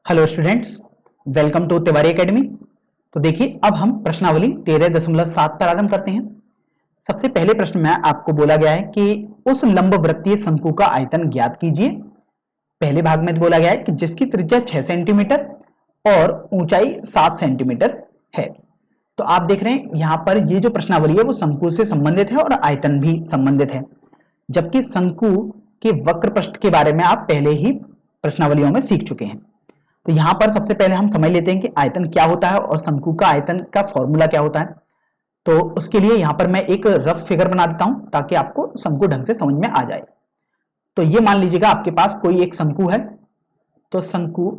Hello students, welcome to Tiwari academy. तो देखिए, अब हम प्रश्नावली 13.7 पर आरंभ करते हैं। सबसे पहले प्रश्न में आपको बोला गया है कि उस लंबवृत्तीय शंकु का आयतन ज्ञात कीजिए। पहले भाग में बोला गया है कि जिसकी त्रिज्या 6 सेंटीमीटर और ऊंचाई 7 सेंटीमीटर है। तो आप देख रहे हैं यहां पर ये जो प्रश्नावली है वो शंकु से संबंधित है और आयतन भी संबंधित है, जबकि शंकु के वक्र पृष्ठ के बारे में आप पहले ही प्रश्नावलियों में सीख चुके हैं। तो यहां पर सबसे पहले हम समझ लेते हैं कि आयतन क्या होता है और शंकु का आयतन का फॉर्मूला क्या होता है। तो उसके लिए यहां पर मैं एक रफ फिगर बना देता हूं ताकि आपको शंकु ढंग से समझ में आ जाए। तो ये मान लीजिएगा आपके पास कोई एक शंकु है। तो शंकु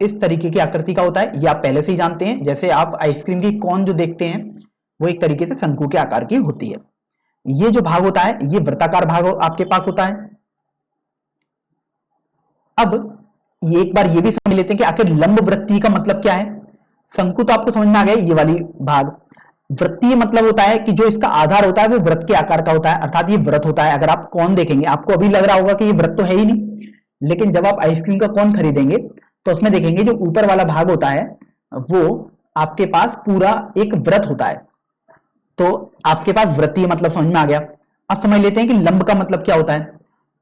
इस तरीके की आकृति का होता है, ये आप पहले से ही जानते हैं। जैसे आप आइसक्रीम की कोन जो देखते हैं वो एक तरीके से शंकु के आकार की होती है। ये जो भाग होता है ये वृत्ताकार भाग आपके पास होता है। अब ये एक बार ये भी समझ लेते हैं कि आखिर लंब वृत्तीय का मतलब क्या है। शंकु तो आपको समझ में आ गया, ये वाली भाग। वृत्तीय मतलब होता है कि जो इसका आधार होता है वो वृत्त के आकार का होता है, अर्थात ये वृत्त होता है। अगर आप कौन देखेंगे आपको अभी लग रहा होगा कि ये वृत्त तो है ही नहीं, लेकिन जब आप आइसक्रीम का कौन खरीदेंगे तो उसमें देखेंगे जो ऊपर वाला भाग होता है वो आपके पास पूरा एक वृत्त होता है। तो आपके पास वृत्तीय मतलब समझ में आ गया। अब समझ लेते हैं कि लंब का मतलब क्या होता है।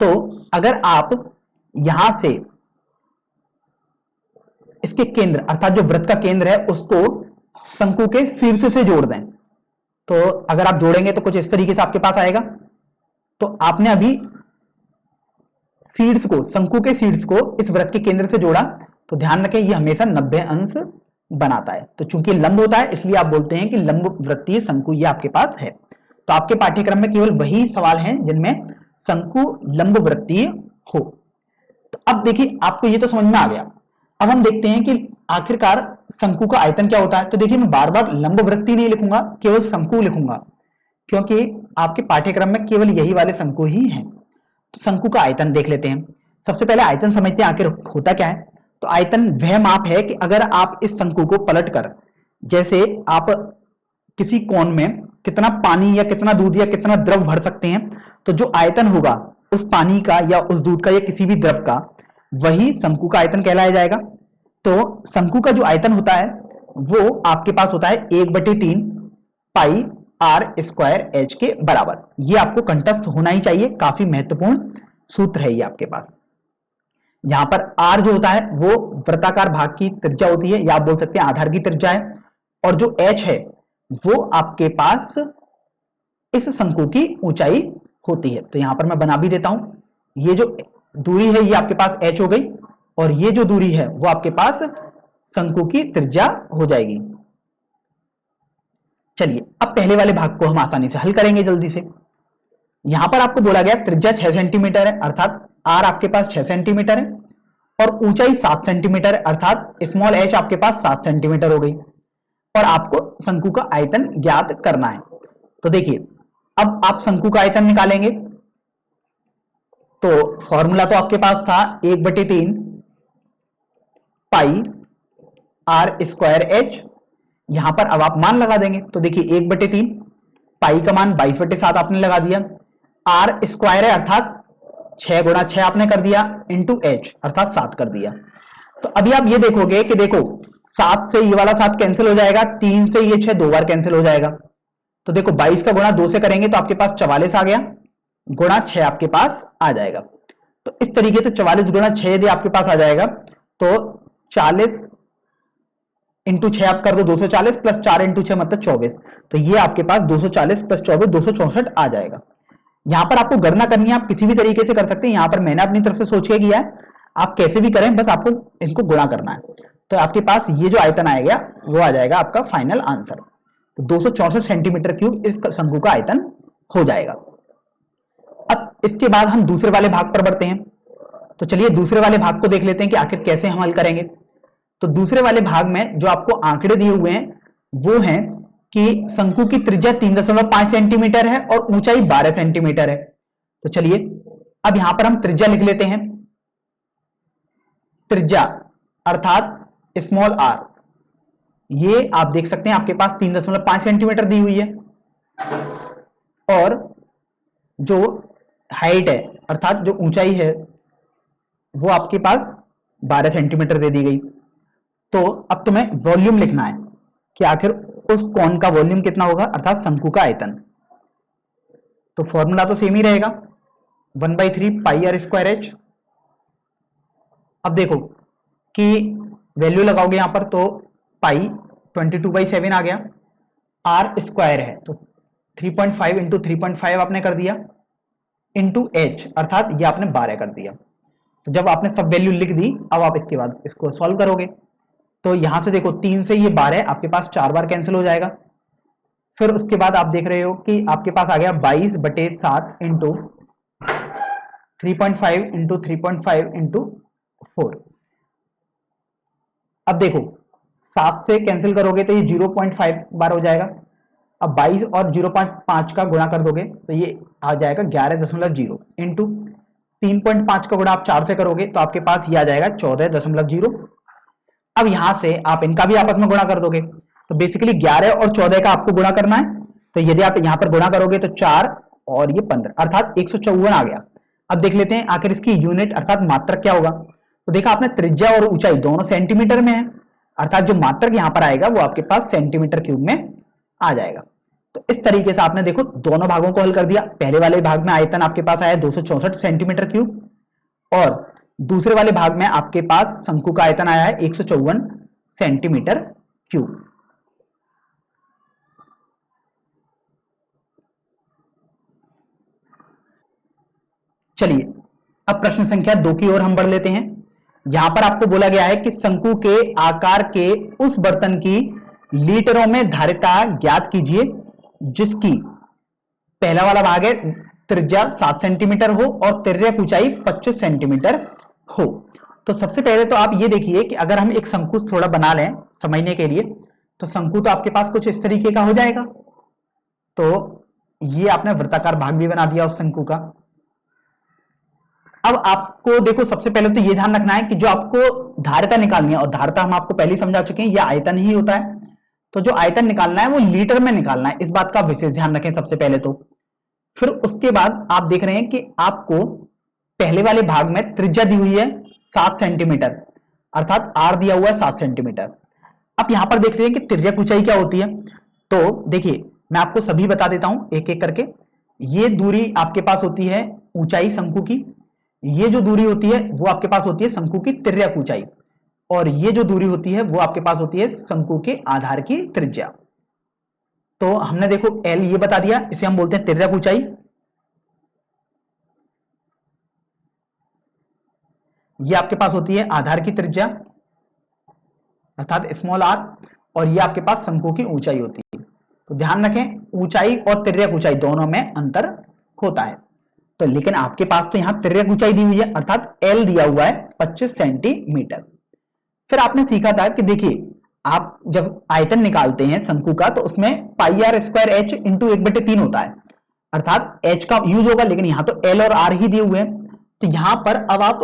तो अगर आप यहां से इसके केंद्र अर्थात जो वृत्त का केंद्र है उसको शंकु के शीर्ष से जोड़ दें, तो अगर आप जोड़ेंगे तो कुछ इस तरीके से आपके पास आएगा। तो आपने अभी शीर्ष को, शंकु के शीर्ष को इस वृत्त के केंद्र से जोड़ा, तो ध्यान रखें ये हमेशा 90 अंश बनाता है। तो चूंकि लंब होता है इसलिए आप बोलते हैं कि लंब वृत्तीय शंकु ये आपके पास है। तो आपके पाठ्यक्रम में केवल वही सवाल हैं जिनमें शंकु लंब वृत्तीय हो। तो अब देखिए आपको ये तो समझ में आ गया। अब हम देखते हैं कि आखिरकार शंकु का आयतन क्या होता है। तो देखिए मैं बार बार लंब वृत्तीय नहीं लिखूंगा, केवल शंकु लिखूंगा, क्योंकि आपके पाठ्यक्रम में केवल यही वाले शंकु ही हैं। तो शंकु का आयतन देख लेते हैं। सबसे पहले आयतन समझते हैं आखिर होता क्या है। तो आयतन वह माप है कि अगर आप इस शंकु को पलट कर, जैसे आप किसी कोन में कितना पानी या कितना दूध या कितना द्रव भर सकते हैं, तो जो आयतन होगा उस पानी का या उस दूध का या किसी भी द्रव का, वही शंकु का आयतन कहलाया जाएगा। तो शंकु का जो आयतन होता है वो आपके पास होता है 1/3 पाई आर स्क्वायर एच के बराबर। ये आपको कंठस्थ होना ही चाहिए, काफी महत्वपूर्ण सूत्र है ये आपके पास। यहां पर आर जो होता है वो वृत्ताकार भाग की त्रिज्या होती है, या आप बोल सकते हैं आधार की त्रिज्या है। और जो एच है वो आपके पास इस शंकु की ऊंचाई होती है। तो यहां पर मैं बना भी देता हूं, ये जो दूरी है ये आपके पास एच हो गई, और ये जो दूरी है वो आपके पास शंकु की त्रिज्या हो जाएगी। चलिए अब पहले वाले भाग को हम आसानी से हल करेंगे जल्दी से। यहां पर आपको बोला गया त्रिज्या 6 सेंटीमीटर है, अर्थात आर आपके पास 6 सेंटीमीटर है, और ऊंचाई 7 सेंटीमीटर है, अर्थात स्मॉल एच आपके पास 7 सेंटीमीटर हो गई, और आपको शंकु का आयतन ज्ञात करना है। तो देखिए अब आप शंकु का आयतन निकालेंगे। तो फॉर्मूला तो आपके पास था 1/3 पाई आर स्क्वायर एच। यहां पर अब आप मान लगा देंगे। तो देखिए 1/3 पाई का मान 22/7 आपने लगा दिया, आर स्क्वायर है अर्थात 6 गुणा 6 आपने कर दिया, इंटू एच अर्थात 7 कर दिया। तो अभी आप ये देखोगे कि देखो 7 से ये वाला 7 कैंसिल हो जाएगा, 3 से ये 6 दो बार कैंसिल हो जाएगा। तो देखो 22 का गुणा 2 से करेंगे तो आपके पास 44 आ गया, गुणा 6 आपके पास आ जाएगा। तो इस तरीके से 44 गुणा 6 यदि आपके पास आ जाएगा तो 40 इंटू 6 आप कर दो 240, प्लस 4 इंटू 6 मतलब 24। तो ये आपके पास 240 प्लस 24 264 आ जाएगा। यहां पर आपको गणना करनी है, आप किसी भी तरीके से कर सकते हैं। यहां पर मैंने अपनी तरफ से सोच के किया है, आप कैसे भी करें, बस आपको इनको गुणा करना है। तो आपके पास ये जो आयतन आएगा वो आ जाएगा आपका फाइनल आंसर। तो 264 सेंटीमीटर क्यूब इस शंकु का आयतन हो जाएगा। अब इसके बाद हम दूसरे वाले भाग पर बढ़ते हैं। तो चलिए दूसरे वाले भाग को देख लेते हैं कि आखिर कैसे हम हल करेंगे। तो दूसरे वाले भाग में जो आपको आंकड़े दिए हुए हैं वो हैं कि शंकु की त्रिज्या 3.5 सेंटीमीटर है और ऊंचाई 12 सेंटीमीटर है। तो चलिए अब यहां पर हम त्रिज्या लिख लेते हैं। त्रिज्या अर्थात स्मॉल आर, ये आप देख सकते हैं आपके पास 3.5 सेंटीमीटर दी हुई है, और जो हाइट है अर्थात जो ऊंचाई है वो आपके पास 12 सेंटीमीटर दे दी गई। तो अब तुम्हें वॉल्यूम लिखना है कि आखिर उस कोन का वॉल्यूम कितना होगा, अर्थात शंकु का आयतन। तो फॉर्मूला तो सेम ही रहेगा, 1/3 पाई आर स्क्वायर एच। अब देखो कि वैल्यू लगाओगे यहां पर तो पाई 22/7 आ गया, आर स्क्वायर है तो 3.5 इंटू 3.5 आपने कर दिया, इंटू एच अर्थात ये आपने 12 कर दिया। तो जब आपने सब वैल्यू लिख दी, अब आप इसके बाद इसको सॉल्व करोगे तो यहां से देखो 3 से ये 12 आपके पास 4 बार कैंसिल हो जाएगा। फिर उसके बाद आप देख रहे हो कि आपके पास आ गया 22/7 इंटू 3.5 इंटू 3.5 इंटू 4। अब देखो 7 से कैंसिल करोगे तो ये 0.5 बार हो जाएगा। अब 22 और 0.5 का गुणा कर दोगे तो ये आ जाएगा 11.0 इंटू 3.5 का गुणा आप 4 से करोगे तो आपके पास ये आ जाएगा 14.0। अब यहां से आप इनका भी आपस में गुणा कर दोगे तो बेसिकली 11 और 14 का आपको गुणा करना है। तो यदि आप यहां पर गुणा करोगे तो 4 और ये 15 अर्थात 154 आ गया। अब देख लेते हैं आखिर इसकी यूनिट अर्थात मात्रक क्या होगा। तो देखा आपने त्रिज्या और ऊंचाई दोनों सेंटीमीटर में है, अर्थात जो मात्रक यहां पर आएगा वो आपके पास सेंटीमीटर क्यूब में आ जाएगा। तो इस तरीके से आपने देखो दोनों भागों को हल कर दिया। पहले वाले भाग में आयतन आपके पास आया 264 सेंटीमीटर क्यूब और दूसरे वाले भाग में आपके पास शंकु का आयतन आया है 154 सेंटीमीटर क्यूब। चलिए अब प्रश्न संख्या 2 की ओर हम बढ़ लेते हैं। यहां पर आपको बोला गया है कि शंकु के आकार के उस बर्तन की लीटरों में धारिता ज्ञात कीजिए जिसकी पहला वाला भाग है त्रिज्या 7 सेंटीमीटर हो और तिर्यक ऊंचाई 25 सेंटीमीटर हो। तो सबसे पहले तो आप ये देखिए कि अगर हम एक शंकु थोड़ा बना लें समझने के लिए, तो शंकु तो आपके पास कुछ इस तरीके का हो जाएगा। तो ये आपने वृत्ताकार भाग भी बना दिया उस शंकु का। अब आपको देखो सबसे पहले तो ये ध्यान रखना है कि जो आपको धारिता निकालनी है, और धारिता हम आपको पहले ही समझा चुके हैं, यह आयतन ही होता है। तो जो आयतन निकालना है वो लीटर में निकालना है, इस बात का विशेष ध्यान रखें सबसे पहले तो। फिर उसके बाद आप देख रहे हैं कि आपको पहले वाले भाग में त्रिज्या दी हुई है 7 सेंटीमीटर अर्थात आर दिया हुआ है 7 सेंटीमीटर। अब यहां पर देख रहे हैं कि तिर्यक ऊंचाई क्या होती है। तो देखिए मैं आपको सभी बता देता हूं एक एक करके। ये दूरी आपके पास होती है ऊंचाई शंकु की, ये जो दूरी होती है वो आपके पास होती है शंकु की तिर्यक ऊंचाई, और ये जो दूरी होती है वो आपके पास होती है शंकु के आधार की त्रिज्या। तो हमने देखो एल ये बता दिया, इसे हम बोलते हैं तिर्यक ऊंचाई। ये आपके पास होती है आधार की त्रिज्या अर्थात स्मॉल आर, और ये आपके पास शंकु की ऊंचाई होती है। तो ध्यान रखें ऊंचाई और तिर्यक ऊंचाई दोनों में अंतर होता है। तो लेकिन आपके पास तो यहां तिर्यक ऊंचाई दी हुई है अर्थात एल दिया हुआ है 25 सेंटीमीटर। फिर आपने सीखा था कि देखिए आप जब आयतन निकालते हैं शंकु का तो उसमें पाई आर स्क्वायर एच इंटू 1/3 होता है, अर्थात एच का यूज होगा, लेकिन यहां तो एल और आर ही दिए हुए हैं। तो यहां पर अब आप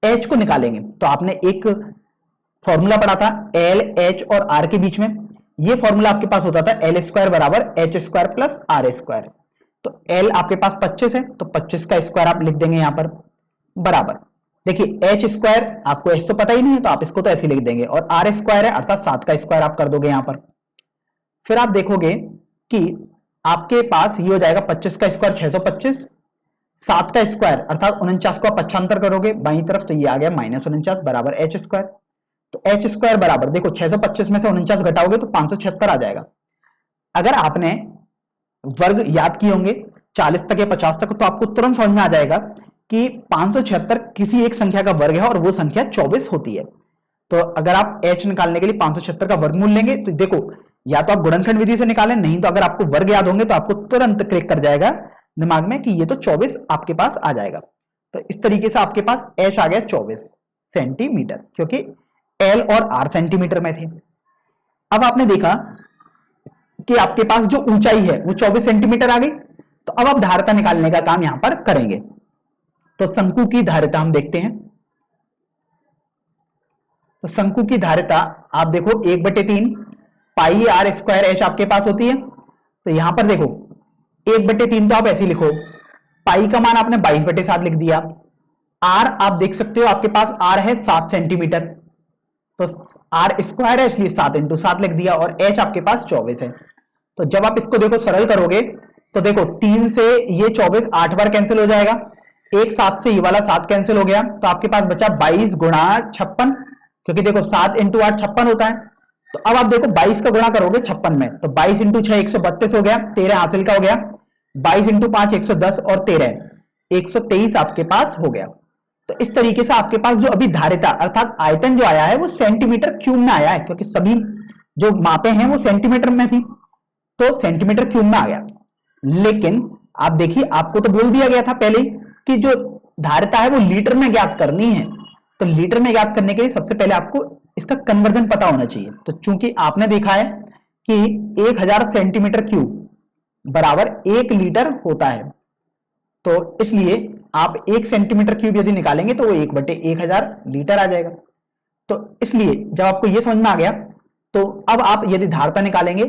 एच को निकालेंगे तो आपने एक फॉर्मूला पढ़ा था एल एच और आर के बीच में। ये फॉर्मूला आपके पास होता था एल स्क्वायर बराबर H square plus R square. तो एल आपके पास 25 है तो 25 का स्क्वायर आप लिख देंगे यहां पर बराबर, देखिए एच स्क्वायर आपको एच तो पता ही नहीं है तो आप इसको तो ऐसे लिख देंगे, और आर स्क्वायर है अर्थात 7 का स्क्वायर आप कर दोगे यहां पर। फिर आप देखोगे कि आपके पास ये हो जाएगा 25 का स्क्वायर 625, 7 का स्क्वायर अर्थात 49 को आप पक्षांतर करोगे बाई तरफ तो ये आ गया -49 बराबर एच स्क्वायर। तो एच स्क्वायर बराबर देखो 625 में से 49 घटाओगे तो 576 आ जाएगा। अगर आपने वर्ग याद किए होंगे 40 तक या 50 तक तो आपको तुरंत समझ में आ जाएगा कि 576 किसी एक संख्या का वर्ग है और वो संख्या 24 होती है। तो अगर आप h निकालने के लिए 576 का वर्गमूल लेंगे तो देखो या तो आप गुणनखंड विधि से निकालें, नहीं तो अगर आपको वर्ग याद होंगे तो आपको तुरंत क्लिक कर जाएगा दिमाग में कि ये तो 24 आपके पास आ जाएगा। तो इस तरीके से आपके पास h आ गया 24 सेंटीमीटर, क्योंकि l और r सेंटीमीटर में थे। अब आपने देखा कि आपके पास जो ऊंचाई है वो 24 सेंटीमीटर आ गई। तो अब आप धारिता निकालने का काम यहां पर करेंगे। तो शंकु की धारिता हम देखते हैं। तो शंकु की धारिता आप देखो 1/3 पाई आर स्क्वायर एच आपके पास होती है। तो यहां पर देखो 1/3 तो आप ऐसे लिखो, पाई का मान आपने 22/7 लिख दिया। आर आप देख सकते हो आपके पास आर है 7 सेंटीमीटर, तो आर स्क्वायर है इसलिए 7 × 7 लिख दिया, और एच आपके पास 24 है। तो जब आप इसको देखो सरल करोगे तो देखो 3 से ये 24 8 बार कैंसिल हो जाएगा, एक 7 से ये वाला 7 कैंसिल हो गया, तो आपके पास बचा 22 × 56, क्योंकि देखो 7 × 8 56 होता है। तो अब आप देखो 22 का गुणा करोगे 56 में, तो 22 × 6 132 हो गया, 13 हासिल का हो गया, 22 × 5 110 और 13 123 आपके पास हो गया। तो इस तरीके से आपके पास जो अभी धारिता अर्थात आयतन जो आया है वो सेंटीमीटर क्यूब में आया है, क्योंकि सभी जो मापे हैं वो सेंटीमीटर में थी, तो सेंटीमीटर क्यूब में आ गया। लेकिन आप देखिए आपको तो बोल दिया गया था पहले कि जो धारिता है वो लीटर में ज्ञात करनी है, तो लीटर में ज्ञात करने के लिए सबसे पहले आपको इसका कन्वर्जन पता होना चाहिए। तो चूंकि आपने देखा है कि 1000 सेंटीमीटर क्यूब बराबर 1 लीटर होता है, तो इसलिए आप 1 सेंटीमीटर क्यूब यदि निकालेंगे तो वो 1/1000 लीटर आ जाएगा। तो इसलिए जब आपको ये समझ में आ गया तो अब आप यदि धारिता निकालेंगे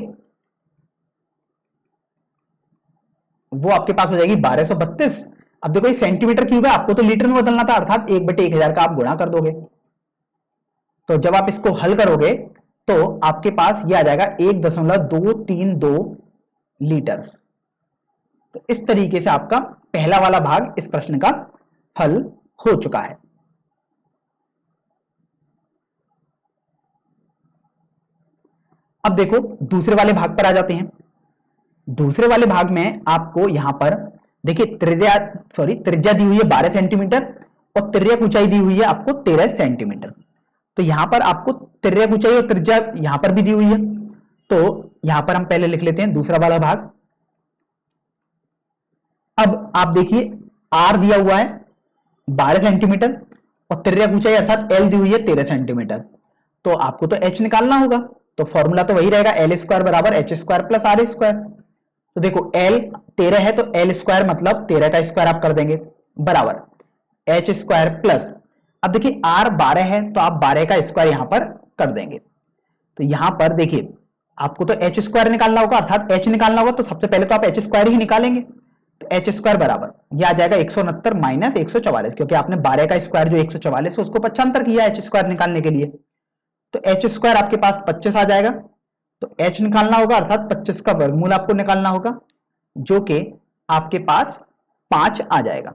वो आपके पास हो जाएगी 1232। अब देखो ये सेंटीमीटर क्यूब है, आपको तो लीटर में बदलना था, अर्थात 1/1000 का आप गुणा कर दोगे। तो जब आप इसको हल करोगे तो आपके पास ये आ जाएगा 1.232 लीटर। तो इस तरीके से आपका पहला वाला भाग इस प्रश्न का हल हो चुका है। अब देखो दूसरे वाले भाग पर आ जाते हैं। दूसरे वाले भाग में आपको यहां पर देखिए त्रिज्या दी हुई है 12 सेंटीमीटर और तिर्यक ऊंचाई दी हुई है आपको 13 सेंटीमीटर। तो यहां पर आपको तिर्यक ऊंचाई और त्रिज्या यहां पर भी दी हुई है, तो यहां पर हम पहले लिख लेते हैं दूसरा वाला भाग। अब आप देखिए आर दिया हुआ है 12 सेंटीमीटर और तिर्यक ऊंचाई अर्थात एल दी हुई है 13 सेंटीमीटर, तो आपको तो एच निकालना होगा। तो फॉर्मूला तो वही रहेगा एल स्क्वायर बराबर H square plus R square. तो देखो एल 13 है तो एल स्क्वायर मतलब 13 का स्क्वायर आप कर देंगे बराबर एच स्क्वायर प्लस, अब देखिए आर 12 है तो आप 12 का स्क्वायर यहां पर कर देंगे। तो यहां पर देखिए आपको तो एच स्क्वायर निकालना होगा अर्थात एच निकालना होगा, तो सबसे पहले तो आप एच स्क्वायर ही निकालेंगे। तो एच स्क्वायर बराबर यह आ जाएगा 169 माइनस 144, क्योंकि आपने 12 का स्क्वायर जो 144 है उसको 75 किया एच स्क्वायर निकालने के लिए। तो एच स्क्वायर आपके पास 25 आ जाएगा, तो एच निकालना होगा अर्थात 25 का वर्गमूल आपको निकालना होगा जो कि आपके पास 5 आ जाएगा।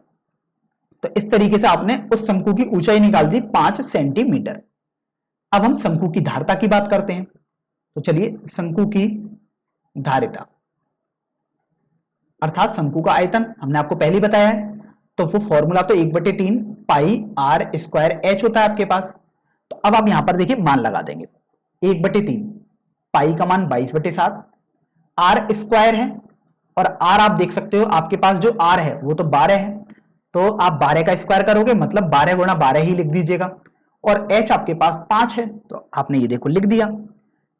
तो इस तरीके से आपने उस शंकु की ऊंचाई निकाल दी 5 सेंटीमीटर। अब हम शंकु की धारिता की बात करते हैं। तो चलिए शंकु की धारिता अर्थात शंकु का आयतन हमने आपको पहले ही बताया है, तो वो फॉर्मूला तो 1/3 पाई आर स्क्वायर एच होता है आपके पास। तो अब आप यहां पर देखिए मान लगा देंगे 1/3 पाई का मान 22/7, आर स्क्वायर है और आर आप देख सकते हो आपके पास जो आर है वो तो 12 है, तो आप 12 का स्क्वायर करोगे मतलब 12 × 12 ही लिख दीजिएगा, और एच आपके पास 5 है तो आपने ये देखो लिख दिया।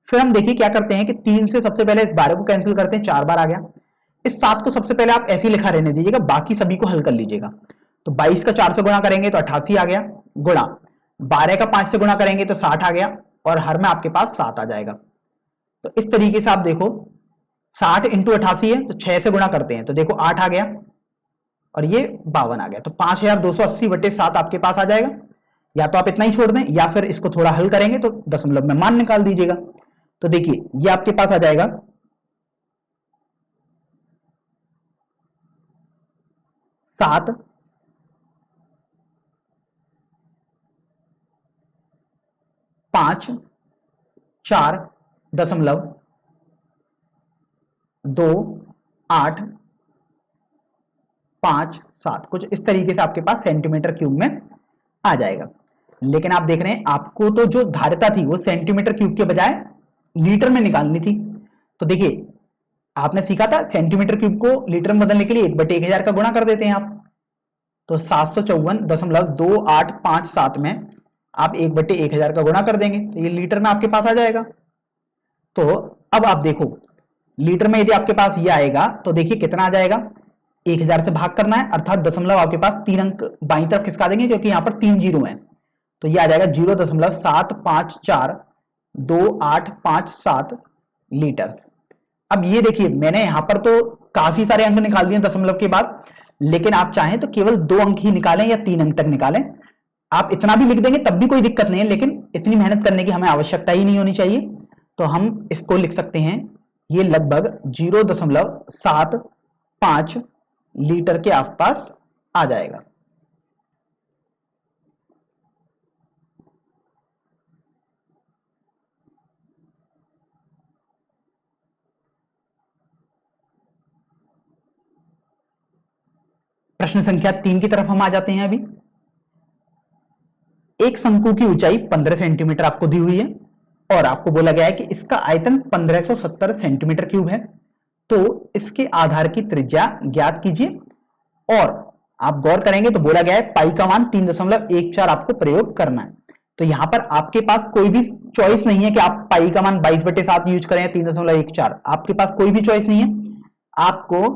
फिर हम देखिए क्या करते हैं कि 3 से सबसे पहले इस 12 को कैंसिल करते हैं, 4 बार आ गया। इस 7 को सबसे पहले आप ऐसे ही लिखा रहने दीजिएगा, बाकी सभी को हल कर लीजिएगा। तो 22 का 4 से गुणा करेंगे तो 88 आ गया, गुणा 12 का 5 से गुणा करेंगे तो 60 आ गया, और हर में आपके पास 7 आ जाएगा। तो इस तरीके से आप देखो 60 × 88 है तो 6 से गुणा करते हैं तो देखो 8 आ गया और ये 52 आ गया, तो 5280/7 आपके पास आ जाएगा। या तो आप इतना ही छोड़ दें या फिर इसको थोड़ा हल करेंगे तो दशमलव में मान निकाल दीजिएगा। तो देखिए ये आपके पास आ जाएगा 7 5 4 दशमलव 2 8 5 7 कुछ इस तरीके से आपके पास सेंटीमीटर क्यूब में आ जाएगा। लेकिन आप देख रहे हैं आपको तो जो धारिता थी वो सेंटीमीटर क्यूब के बजाय लीटर में निकालनी थी। तो देखिए आपने सीखा था सेंटीमीटर क्यूब को लीटर में बदलने के लिए 1/1000 का गुणा कर देते हैं आप, तो 754.2857 में आप 1/1000 का गुणा कर देंगे तो ये लीटर में आपके पास आ जाएगा। तो अब आप देखो लीटर में यदि आपके पास ये आएगा तो देखिए कितना आ जाएगा, 1000 से भाग करना है अर्थात दशमलव आपके पास 3 अंक बाईं तरफ खिसका देंगे क्योंकि यहां पर 3 जीरो हैं, तो ये आ जाएगा 0.7542857 लीटर। अब ये देखिए मैंने यहां पर तो काफी सारे अंक निकाल दिए दशमलव के बाद, लेकिन आप चाहें तो केवल 2 अंक ही निकालें या 3 अंक तक निकालें, आप इतना भी लिख देंगे तब भी कोई दिक्कत नहीं है, लेकिन इतनी मेहनत करने की हमें आवश्यकता ही नहीं होनी चाहिए। तो हम इसको लिख सकते हैं, ये लगभग 0.75 लीटर के आसपास आ जाएगा। प्रश्न संख्या 3 की तरफ हम आ जाते हैं। अभी एक शंकु की ऊंचाई 15 सेंटीमीटर आपको दी हुई है और आपको बोला गया है कि इसका आयतन 1570 सेंटीमीटर क्यूब है। तो इसके आधार की त्रिज्या ज्ञात कीजिए और आप गौर करेंगे तो बोला गया है पाई का मान 3.14 आपको प्रयोग करना है। तो यहां पर आपके पास कोई भी चॉइस नहीं है कि आप पाई का मान 22/7 यूज करें या 3.14, आपके पास कोई भी चॉइस नहीं है, आपको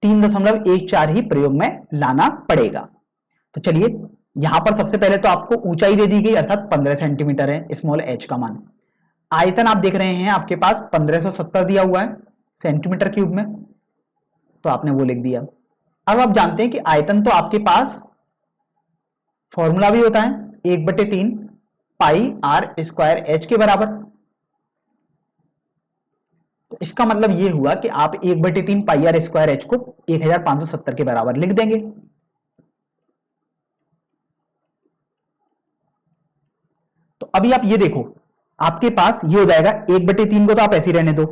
3.14 ही प्रयोग में लाना पड़ेगा। तो चलिए यहां पर सबसे पहले तो आपको ऊंचाई दे दी गई अर्थात 15 सेंटीमीटर है स्मॉल एच का मान। आयतन आप देख रहे हैं आपके पास 1570 दिया हुआ है सेंटीमीटर क्यूब में, तो आपने वो लिख दिया। अब आप जानते हैं कि आयतन तो आपके पास फॉर्मूला भी होता है 1/3 पाई आर स्क्वायर एच के बराबर। तो इसका मतलब ये हुआ कि आप 1/3 पाई आर स्क्वायर एच को 1570 के बराबर लिख देंगे। तो अभी आप ये देखो, आपके पास ये हो जाएगा 1/3 को तो आप ऐसे ही रहने दो,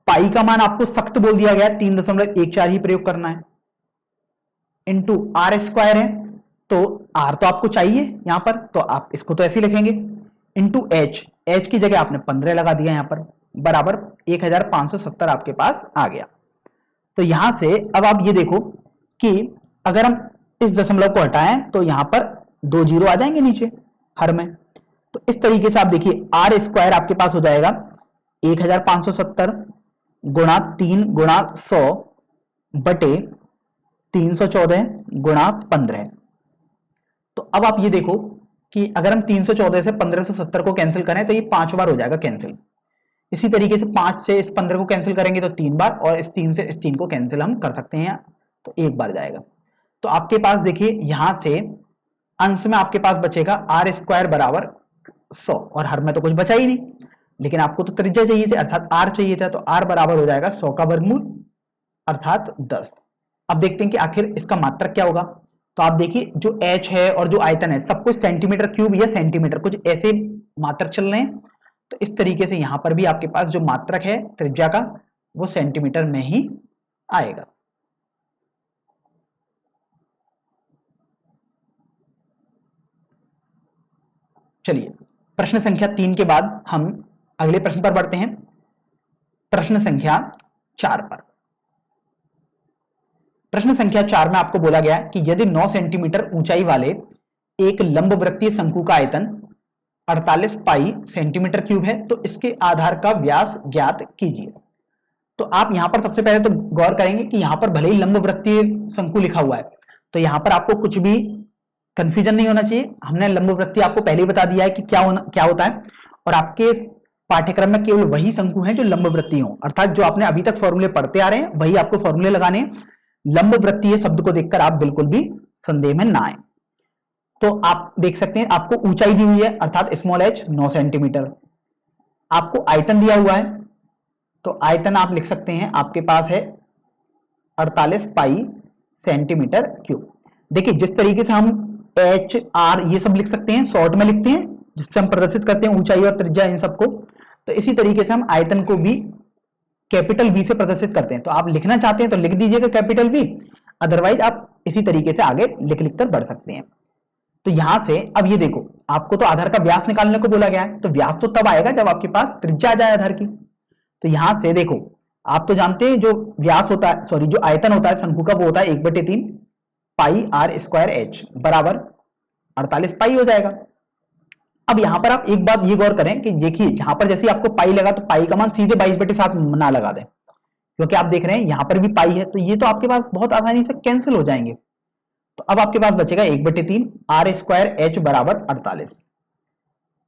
पाई का मान आपको सख्त बोल दिया गया 3.14 ही प्रयोग करना है, इंटू आर स्क्वायर है तो आर तो आपको चाहिए यहां पर, तो आप इसको तो ऐसे ही लिखेंगे, इंटू एच, एच की जगह आपने 15 लगा दिया यहां पर, बराबर 1570 आपके पास आ गया। तो यहां से अब आप ये देखो कि अगर हम इस दशमलव को हटाएं तो यहां पर 2 जीरो आ जाएंगे नीचे हर में। तो इस तरीके से आप देखिए आर स्क्वायर आपके पास हो जाएगा 1570 गुणा 3 गुणा 100 बटे 314 गुणा 15। तो अब आप ये देखो कि अगर हम 314 से 1570 को कैंसिल करें तो ये 5 बार हो जाएगा कैंसिल। इसी तरीके से 5 से इस 15 को कैंसिल करेंगे तो 3 बार, और इस 3 से इस 3 को कैंसिल हम कर सकते हैं तो 1 बार जाएगा। तो आपके पास देखिए यहां से अंश में आपके पास बचेगा आर स्क्वायर बराबर 100, और हर में तो कुछ बचा ही नहीं, लेकिन आपको तो त्रिज्या चाहिए थी अर्थात आर चाहिए था, तो आर बराबर हो जाएगा 100 का वर्गमूल अर्थात 10। अब देखते हैं कि आखिर इसका मात्रक क्या होगा। तो आप देखिए जो h है और जो आयतन है सब कुछ सेंटीमीटर क्यूब या सेंटीमीटर कुछ ऐसे मात्रक चल रहे हैं, तो इस तरीके से यहां पर भी आपके पास जो मात्रक है त्रिज्या का वो सेंटीमीटर में ही आएगा। चलिए प्रश्न संख्या 3 के बाद हम अगले प्रश्न पर बढ़ते हैं, प्रश्न संख्या 4 पर। प्रश्न संख्या 4 में आपको बोला गया कि यदि 9 सेंटीमीटर ऊंचाई वाले एक लंबवृत्तीय शंकु का आयतन 48 पाई सेंटीमीटर क्यूब है तो इसके आधार का व्यास ज्ञात कीजिए। तो आप यहां पर सबसे पहले तो गौर करेंगे कि यहां पर भले ही लंबवृत्तीय शंकु लिखा हुआ है, तो यहां पर आपको कुछ भी कंफ्यूजन नहीं होना चाहिए। हमने लंबवृत्तीय आपको पहले ही बता दिया है कि क्या होता है, और आपके पाठ्यक्रम में केवल वही शंकु हैं जो लंबवृत्तीय हो, अर्थात जो आपने अभी तक फॉर्मूले पढ़ते आ रहे हैं वही आपको फॉर्मूले लगाने हैं। लंबवृत्तीय शब्द को देखकर आप बिल्कुल भी संदेह में ना आए। तो आप देख सकते हैं आपको ऊंचाई दी हुई है अर्थात स्मॉल एच 9 सेंटीमीटर, आपको आयतन दिया हुआ है तो आयतन आप लिख सकते हैं आपके पास है 48 पाई सेंटीमीटर क्यूब। देखिए जिस तरीके से हम एच आर ये सब लिख सकते हैं, शॉर्ट में लिखते हैं जिससे हम प्रदर्शित करते हैं ऊंचाई और त्रिज्या इन सबको, तो इसी तरीके से हम आयतन को भी कैपिटल वी से प्रदर्शित करते हैं। तो आप लिखना चाहते हैं तो लिख दीजिएगा कैपिटल वी, अदरवाइज आप इसी तरीके से आगे लिख लिख कर बढ़ सकते हैं। तो यहां से अब ये देखो आपको तो आधार का व्यास निकालने को बोला गया है, तो व्यास तो तब आएगा जब आपके पास त्रिज्या आ जाए आधार की। तो यहां से देखो आप तो जानते हैं जो व्यास होता है, सॉरी जो आयतन होता है शंकु का वो होता है 1/3 पाई आर स्क्वायर एच बराबर 48 पाई हो जाएगा। अब यहां पर आप एक बात ये गौर करें कि देखिए यहां पर जैसे आपको पाई लगा तो पाई का मान सीधे 22/7 ना लगा दें, क्योंकि आप देख रहे हैं यहां पर भी पाई है, तो ये तो आपके पास बहुत आसानी से कैंसिल हो जाएंगे। तो अब आपके पास बचेगा 1/3 आर स्क्वायर एच बराबर 48,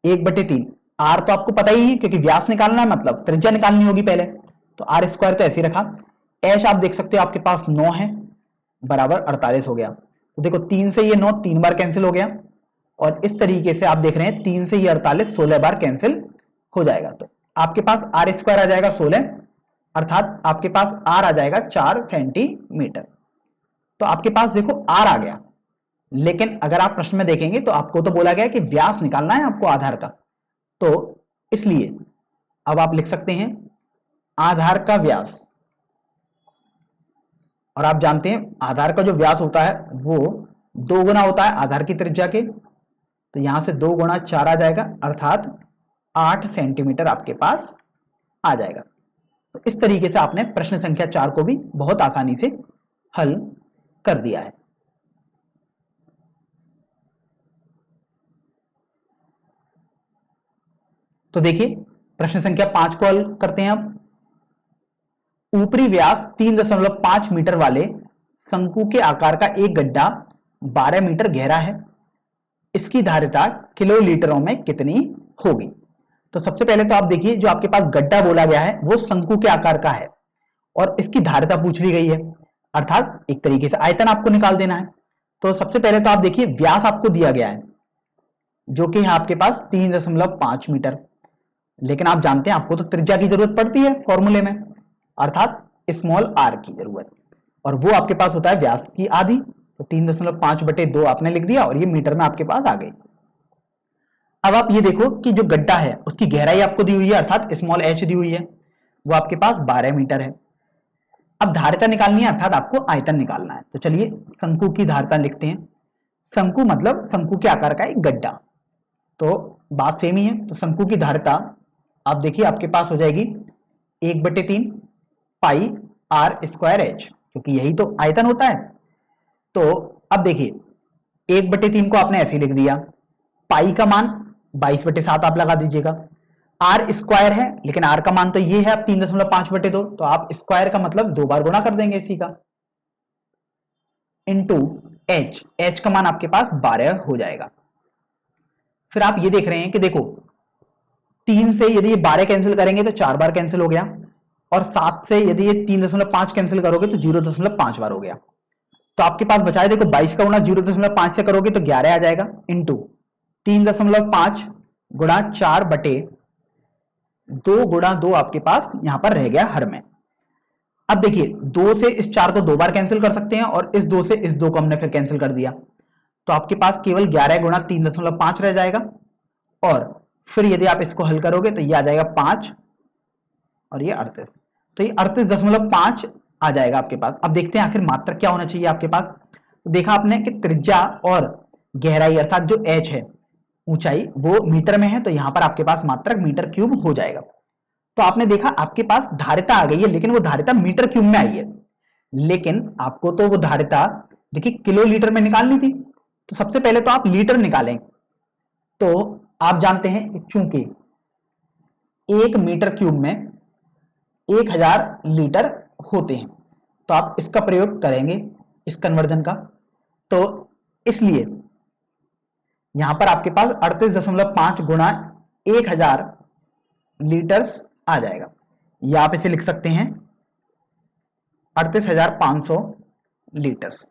1/3 आर तो आपको पता ही है क्योंकि व्यास निकालना है मतलब त्रिज्या निकालनी होगी पहले, तो आर स्क्वायर तो ऐसे ही रखा। एच आप देख सकते हो आपके पास 9 है बराबर 48 हो गया। तो देखो 3 से ये 9 3 बार कैंसिल हो गया, और इस तरीके से आप देख रहे हैं 3 से ये 48 16 बार कैंसिल हो जाएगा। तो आपके पास आर स्क्वायर आ जाएगा 16, अर्थात आपके पास आर आ जाएगा 4 सेंटीमीटर। तो आपके पास देखो आर आ गया, लेकिन अगर आप प्रश्न में देखेंगे तो आपको तो बोला गया कि व्यास निकालना है आपको आधार का, तो इसलिए अब आप लिख सकते हैं आधार का व्यास। और आप जानते हैं आधार का जो व्यास होता है वो 2 गुना होता है आधार की त्रिज्या के, तो यहां से 2 गुणा 4 आ जाएगा, अर्थात 8 सेंटीमीटर आपके पास आ जाएगा। तो इस तरीके से आपने प्रश्न संख्या 4 को भी बहुत आसानी से हल कर दिया है। तो देखिए प्रश्न संख्या 5 को हल करते हैं अब। ऊपरी व्यास 3.5 मीटर वाले शंकु के आकार का एक गड्ढा 12 मीटर गहरा है, इसकी धारिता किलोलीटरों में कितनी होगी? तो सबसे पहले तो आप देखिए जो आपके पास गड्ढा बोला गया है वो शंकु के आकार का है और इसकी धारिता पूछ ली गई है, अर्थात एक तरीके से आयतन आपको निकाल देना है। तो सबसे पहले तो आप देखिए व्यास आपको दिया गया है जो कि है आपके पास 3.5 मीटर, लेकिन आप जानते हैं आपको तो त्रिज्या की जरूरत पड़ती है फॉर्मूले में, अर्थात स्मॉल आर की जरूरत, और वो आपके पास होता है व्यास की आधी। तो 3.5/2 आपने लिख दिया और ये मीटर में आपके पास आ गई। अब आप ये देखो कि जो गड्ढा है उसकी गहराई आपको दी हुई है, अर्थात स्मॉल एच दी हुई है, वो आपके पास 12 मीटर है। अब धारिता निकालनी है, अर्थात आपको आयतन निकालना है। तो चलिए शंकु की धारिता लिखते हैं। शंकु मतलब शंकु के आकार का एक गड्ढा, तो बात सेम ही है। तो शंकु की धारिता आप देखिए आपके पास हो जाएगी 1/3 पाई आर स्क्वायर एच, क्योंकि यही तो आयतन होता है। तो अब देखिए 1/3 को आपने ऐसे लिख दिया, पाई का मान 22/7 आप लगा दीजिएगा, आर स्क्वायर है लेकिन आर का मान तो ये है अब 3.5/2, तो आप स्क्वायर का मतलब 2 बार गुणा कर देंगे इसी का, इंटू एच, एच का मान आपके पास 12 हो जाएगा। फिर आप ये देख रहे हैं कि देखो 3 से यदि ये 12 कैंसिल करेंगे तो 4 बार कैंसिल हो गया, और 7 से यदि ये 3.5 कैंसिल करोगे तो 0.5 बार हो गया। तो आपके पास बचा है देखो 22 का गुणा 0.5 से करोगे तो 11 आ जाएगा, इंटू 3.5 गुणा 4/2 गुणा 2 आपके पास यहां पर रह गया हर में। अब देखिए 2 से इस 4 को 2 बार कैंसिल कर सकते हैं और इस 2 से इस 2 को हमने फिर कैंसिल कर दिया, तो आपके पास केवल 11 गुणा 3.5 रह जाएगा। और फिर यदि आप इसको हल करोगे तो ये आ जाएगा 5 और ये 38, तो ये 38.5 आ जाएगा आपके पास। अब देखते हैं आखिर मात्रक क्या होना चाहिए आपके पास। तो देखा आपने कि त्रिज्या और गहराई अर्थात जो एच है ऊंचाई वो मीटर में है, तो यहां पर आपके पास मात्रक मीटर क्यूब हो जाएगा। तो आपने देखा आपके पास धारिता आ गई है, लेकिन वो धारिता मीटर क्यूब में आई है, लेकिन आपको तो वो धारिता देखिए किलो लीटर में निकालनी थी। तो सबसे पहले तो आप लीटर निकालें, तो आप जानते हैं चूंकि 1 मीटर क्यूब में 1000 लीटर होते हैं, तो आप इसका प्रयोग करेंगे इस कन्वर्जन का, तो इसलिए यहां पर आपके पास 38.5 गुणा 1000 लीटर्स आ जाएगा, या आप इसे लिख सकते हैं 38,500 लीटर्स।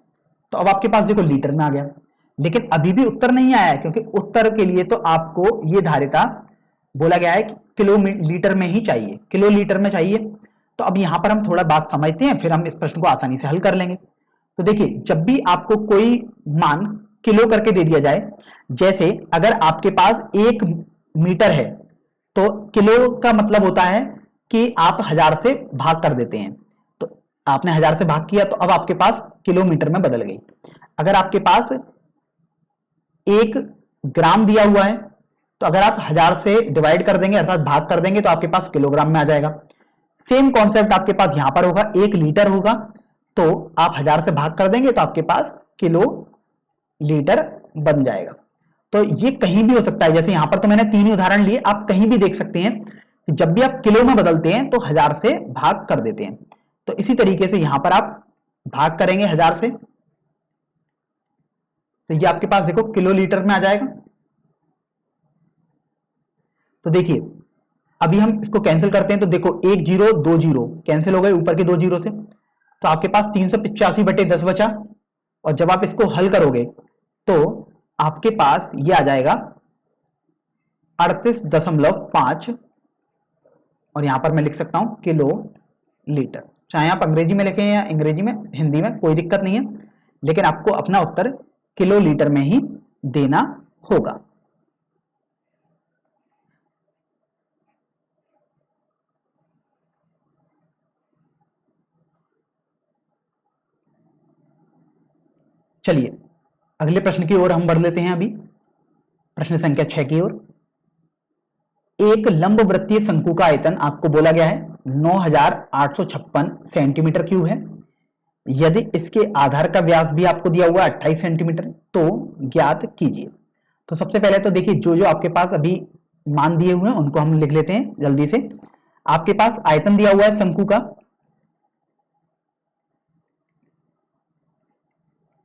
तो अब आपके पास देखो लीटर में आ गया, लेकिन अभी भी उत्तर नहीं आया है, क्योंकि उत्तर के लिए तो आपको ये धारिता बोला गया है कि किलो लीटर में ही चाहिए, किलो लीटर में चाहिए। तो अब यहां पर हम थोड़ा बात समझते हैं, फिर हम इस प्रश्न को आसानी से हल कर लेंगे। तो देखिए जब भी आपको कोई मान किलो करके दे दिया जाए, जैसे अगर आपके पास 1 मीटर है तो किलो का मतलब होता है कि आप 1000 से भाग कर देते हैं, तो आपने 1000 से भाग किया तो अब आपके पास किलोमीटर में बदल गई। अगर आपके पास 1 ग्राम दिया हुआ है तो अगर आप 1000 से डिवाइड कर देंगे अर्थात भाग कर देंगे तो आपके पास किलोग्राम में आ जाएगा। सेम कॉन्सेप्ट आपके पास यहां पर होगा, 1 लीटर होगा तो आप 1000 से भाग कर देंगे तो आपके पास किलो लीटर बन जाएगा। तो ये कहीं भी हो सकता है, जैसे यहां पर तो मैंने 3 ही उदाहरण लिए, आप कहीं भी देख सकते हैं कि जब भी आप किलो में बदलते हैं तो 1000 से भाग कर देते हैं। तो इसी तरीके से यहां पर आप भाग करेंगे 1000 से, तो ये आपके पास देखो किलो लीटर में आ जाएगा। तो देखिए अभी हम इसको कैंसिल करते हैं, तो देखो 1 0 2 0 कैंसिल हो गए ऊपर के 2 जीरो से, तो आपके पास 385/10 बचा। और जब आप इसको हल करोगे तो आपके पास ये आ जाएगा 38.5 और यहां पर मैं लिख सकता हूं किलो लीटर। चाहे आप अंग्रेजी में लिखें या अंग्रेजी में हिंदी में कोई दिक्कत नहीं है, लेकिन आपको अपना उत्तर किलो लीटर में ही देना होगा। चलिए अगले प्रश्न की ओर हम बढ़ लेते हैं। अभी प्रश्न संख्या 6 की ओर। एक लंबवृत्तीय शंकु का आयतन आपको बोला गया है 9856 सेंटीमीटर क्यूब है। यदि इसके आधार का व्यास भी आपको दिया हुआ है 28 सेंटीमीटर, तो ज्ञात कीजिए। तो सबसे पहले तो देखिए जो जो आपके पास अभी मान दिए हुए हैं उनको हम लिख लेते हैं जल्दी से। आपके पास आयतन दिया हुआ है शंकु का,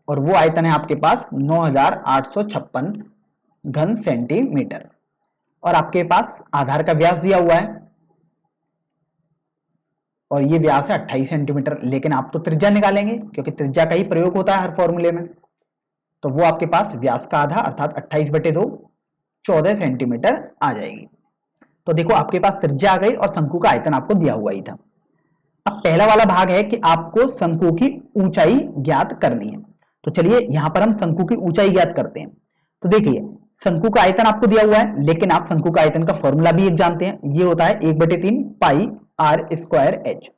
और वो आयतन है आपके पास 9856 घन सेंटीमीटर, और आपके पास आधार का व्यास दिया हुआ है और ये व्यास है 28 सेंटीमीटर। लेकिन आप तो त्रिज्या निकालेंगे क्योंकि त्रिज्या का ही प्रयोग होता है हर फॉर्मूले में, तो वो आपके पास व्यास का आधा अर्थात 28/2 14 सेंटीमीटर आ जाएगी। तो देखो आपके पास त्रिज्या आ गई और शंकु का आयतन आपको दिया हुआ ही था। अब पहला वाला भाग है कि आपको शंकु की ऊंचाई ज्ञात करनी है। तो चलिए यहां पर हम शंकु की ऊंचाई ज्ञात करते हैं। तो देखिए शंकु का आयतन आपको दिया हुआ है, लेकिन आप शंकु का आयतन का फॉर्मूला भी एक जानते हैं, ये होता है 1/3 पाई आर स्क्वायर एच।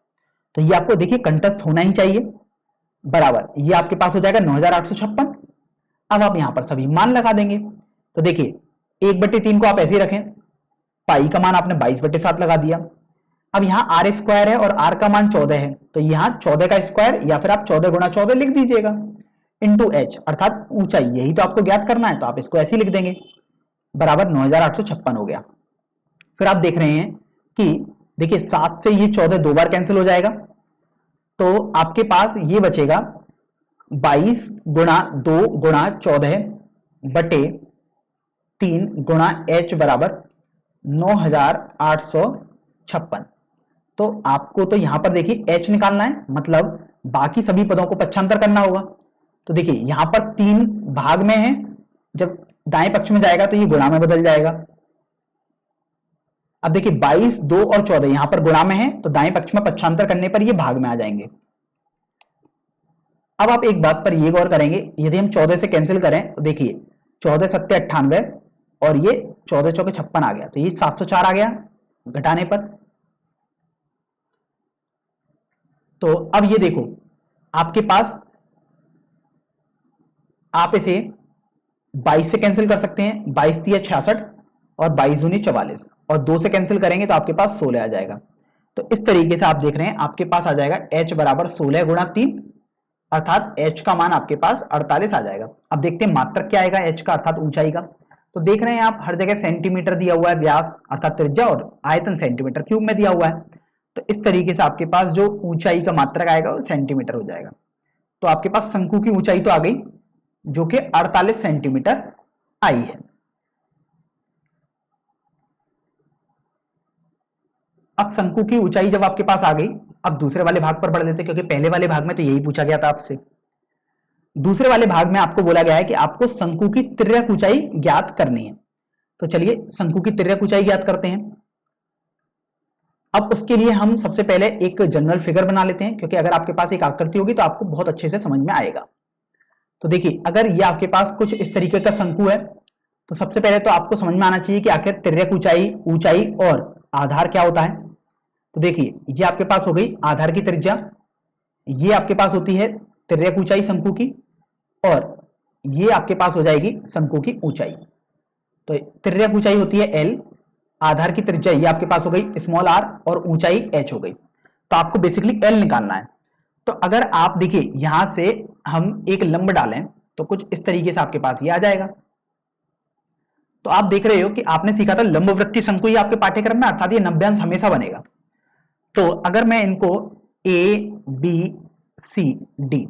तो ये आपको देखिए कंठस्थ होना ही चाहिए, बराबर ये आपके पास हो जाएगा 9856। अब आप यहां पर सभी मान लगा देंगे। तो देखिए 1/3 को आप ऐसे ही रखें, पाई का मान आपने 22/7 लगा दिया। अब यहाँ आर स्क्वायर है और आर का मान 14 है, तो यहाँ 14 का स्क्वायर या फिर आप 14 गुणा 14 लिख दीजिएगा इंटू एच अर्थात ऊंचाई, यही तो आपको ज्ञात करना है, तो आप इसको ऐसे ही लिख देंगे, बराबर 9856 हो गया। फिर आप देख रहे हैं कि देखिए 7 से ये 14 दो बार कैंसिल हो जाएगा, तो आपके पास ये बचेगा 22 गुणा 2 गुणा 14 बटे 3 गुणा एच बराबर 9856। तो आपको तो यहां पर देखिए एच निकालना है, मतलब बाकी सभी पदों को पक्षांतर करना होगा। तो देखिए यहां पर 3 भाग में है, जब दाएं पक्ष में जाएगा तो ये गुणा में बदल जाएगा। अब देखिए 22, 2 और 14 यहां पर गुणा में है, तो दाएं पक्ष में पक्षांतर करने पर ये भाग में आ जाएंगे। अब आप एक बात पर ये गौर करेंगे, यदि हम 14 से कैंसिल करें तो देखिए 14 सत्ते 98 और ये 14 चौके 56 आ गया, तो ये 704 आ गया घटाने पर। तो अब ये देखो आपके पास आप इसे 22 से कैंसिल कर सकते हैं, 22 तिया 66 और 22 दूनी 44, और 2 से कैंसिल करेंगे तो आपके पास 16 आ जाएगा। तो इस तरीके से आप देख रहे हैं आपके पास आ जाएगा h बराबर 16 गुणा 3 अर्थात h का मान आपके पास 48 आ जाएगा। अब देखते हैं मात्रक क्या आएगा h का अर्थात ऊंचाई का। तो देख रहे हैं आप हर जगह सेंटीमीटर दिया हुआ है व्यास अर्थात त्रिज्या, और आयतन सेंटीमीटर क्यूब में दिया हुआ है। तो इस तरीके से आपके पास जो ऊंचाई का मात्रक आएगा वो सेंटीमीटर हो जाएगा। तो आपके पास शंकु की ऊंचाई तो आ गई जो कि 48 सेंटीमीटर आई है। अब शंकु की ऊंचाई जब आपके पास आ गई, अब दूसरे वाले भाग पर बढ़ लेते, क्योंकि पहले वाले भाग में तो यही पूछा गया था आपसे। दूसरे वाले भाग में आपको बोला गया है कि आपको शंकु की तिर्यक ऊंचाई ज्ञात करनी है। तो चलिए शंकु की तिर्यक ऊंचाई ज्ञात करते हैं। अब उसके लिए हम सबसे पहले एक जनरल फिगर बना लेते हैं, क्योंकि अगर आपके पास एक आकृति होगी तो आपको बहुत अच्छे से समझ में आएगा। तो देखिए अगर ये आपके पास कुछ इस तरीके का शंकु है, तो सबसे पहले तो आपको समझ में आना चाहिए कि आखिर तिर्यक ऊंचाई और आधार क्या होता है। तो देखिए ये आपके पास हो गई आधार की त्रिज्या, ये आपके पास होती है तिर्यक ऊंचाई शंकु की, और ये आपके पास हो जाएगी शंकु की ऊंचाई। तो तिर्यक ऊंचाई होती है l, आधार की त्रिज्या ये आपके पास हो गई स्मॉल r, और ऊंचाई h हो गई। तो आपको बेसिकली l निकालना है। तो अगर आप देखिए यहां से हम एक लंब डालें तो कुछ इस तरीके से आपके पास ये आ जाएगा। तो आप देख रहे हो कि आपने सीखा था लंबवृत्तीय शंकु ही आपके पाठ्यक्रम में, अर्थात ये 90 अंश हमेशा बनेगा। तो अगर मैं इनको a b c d,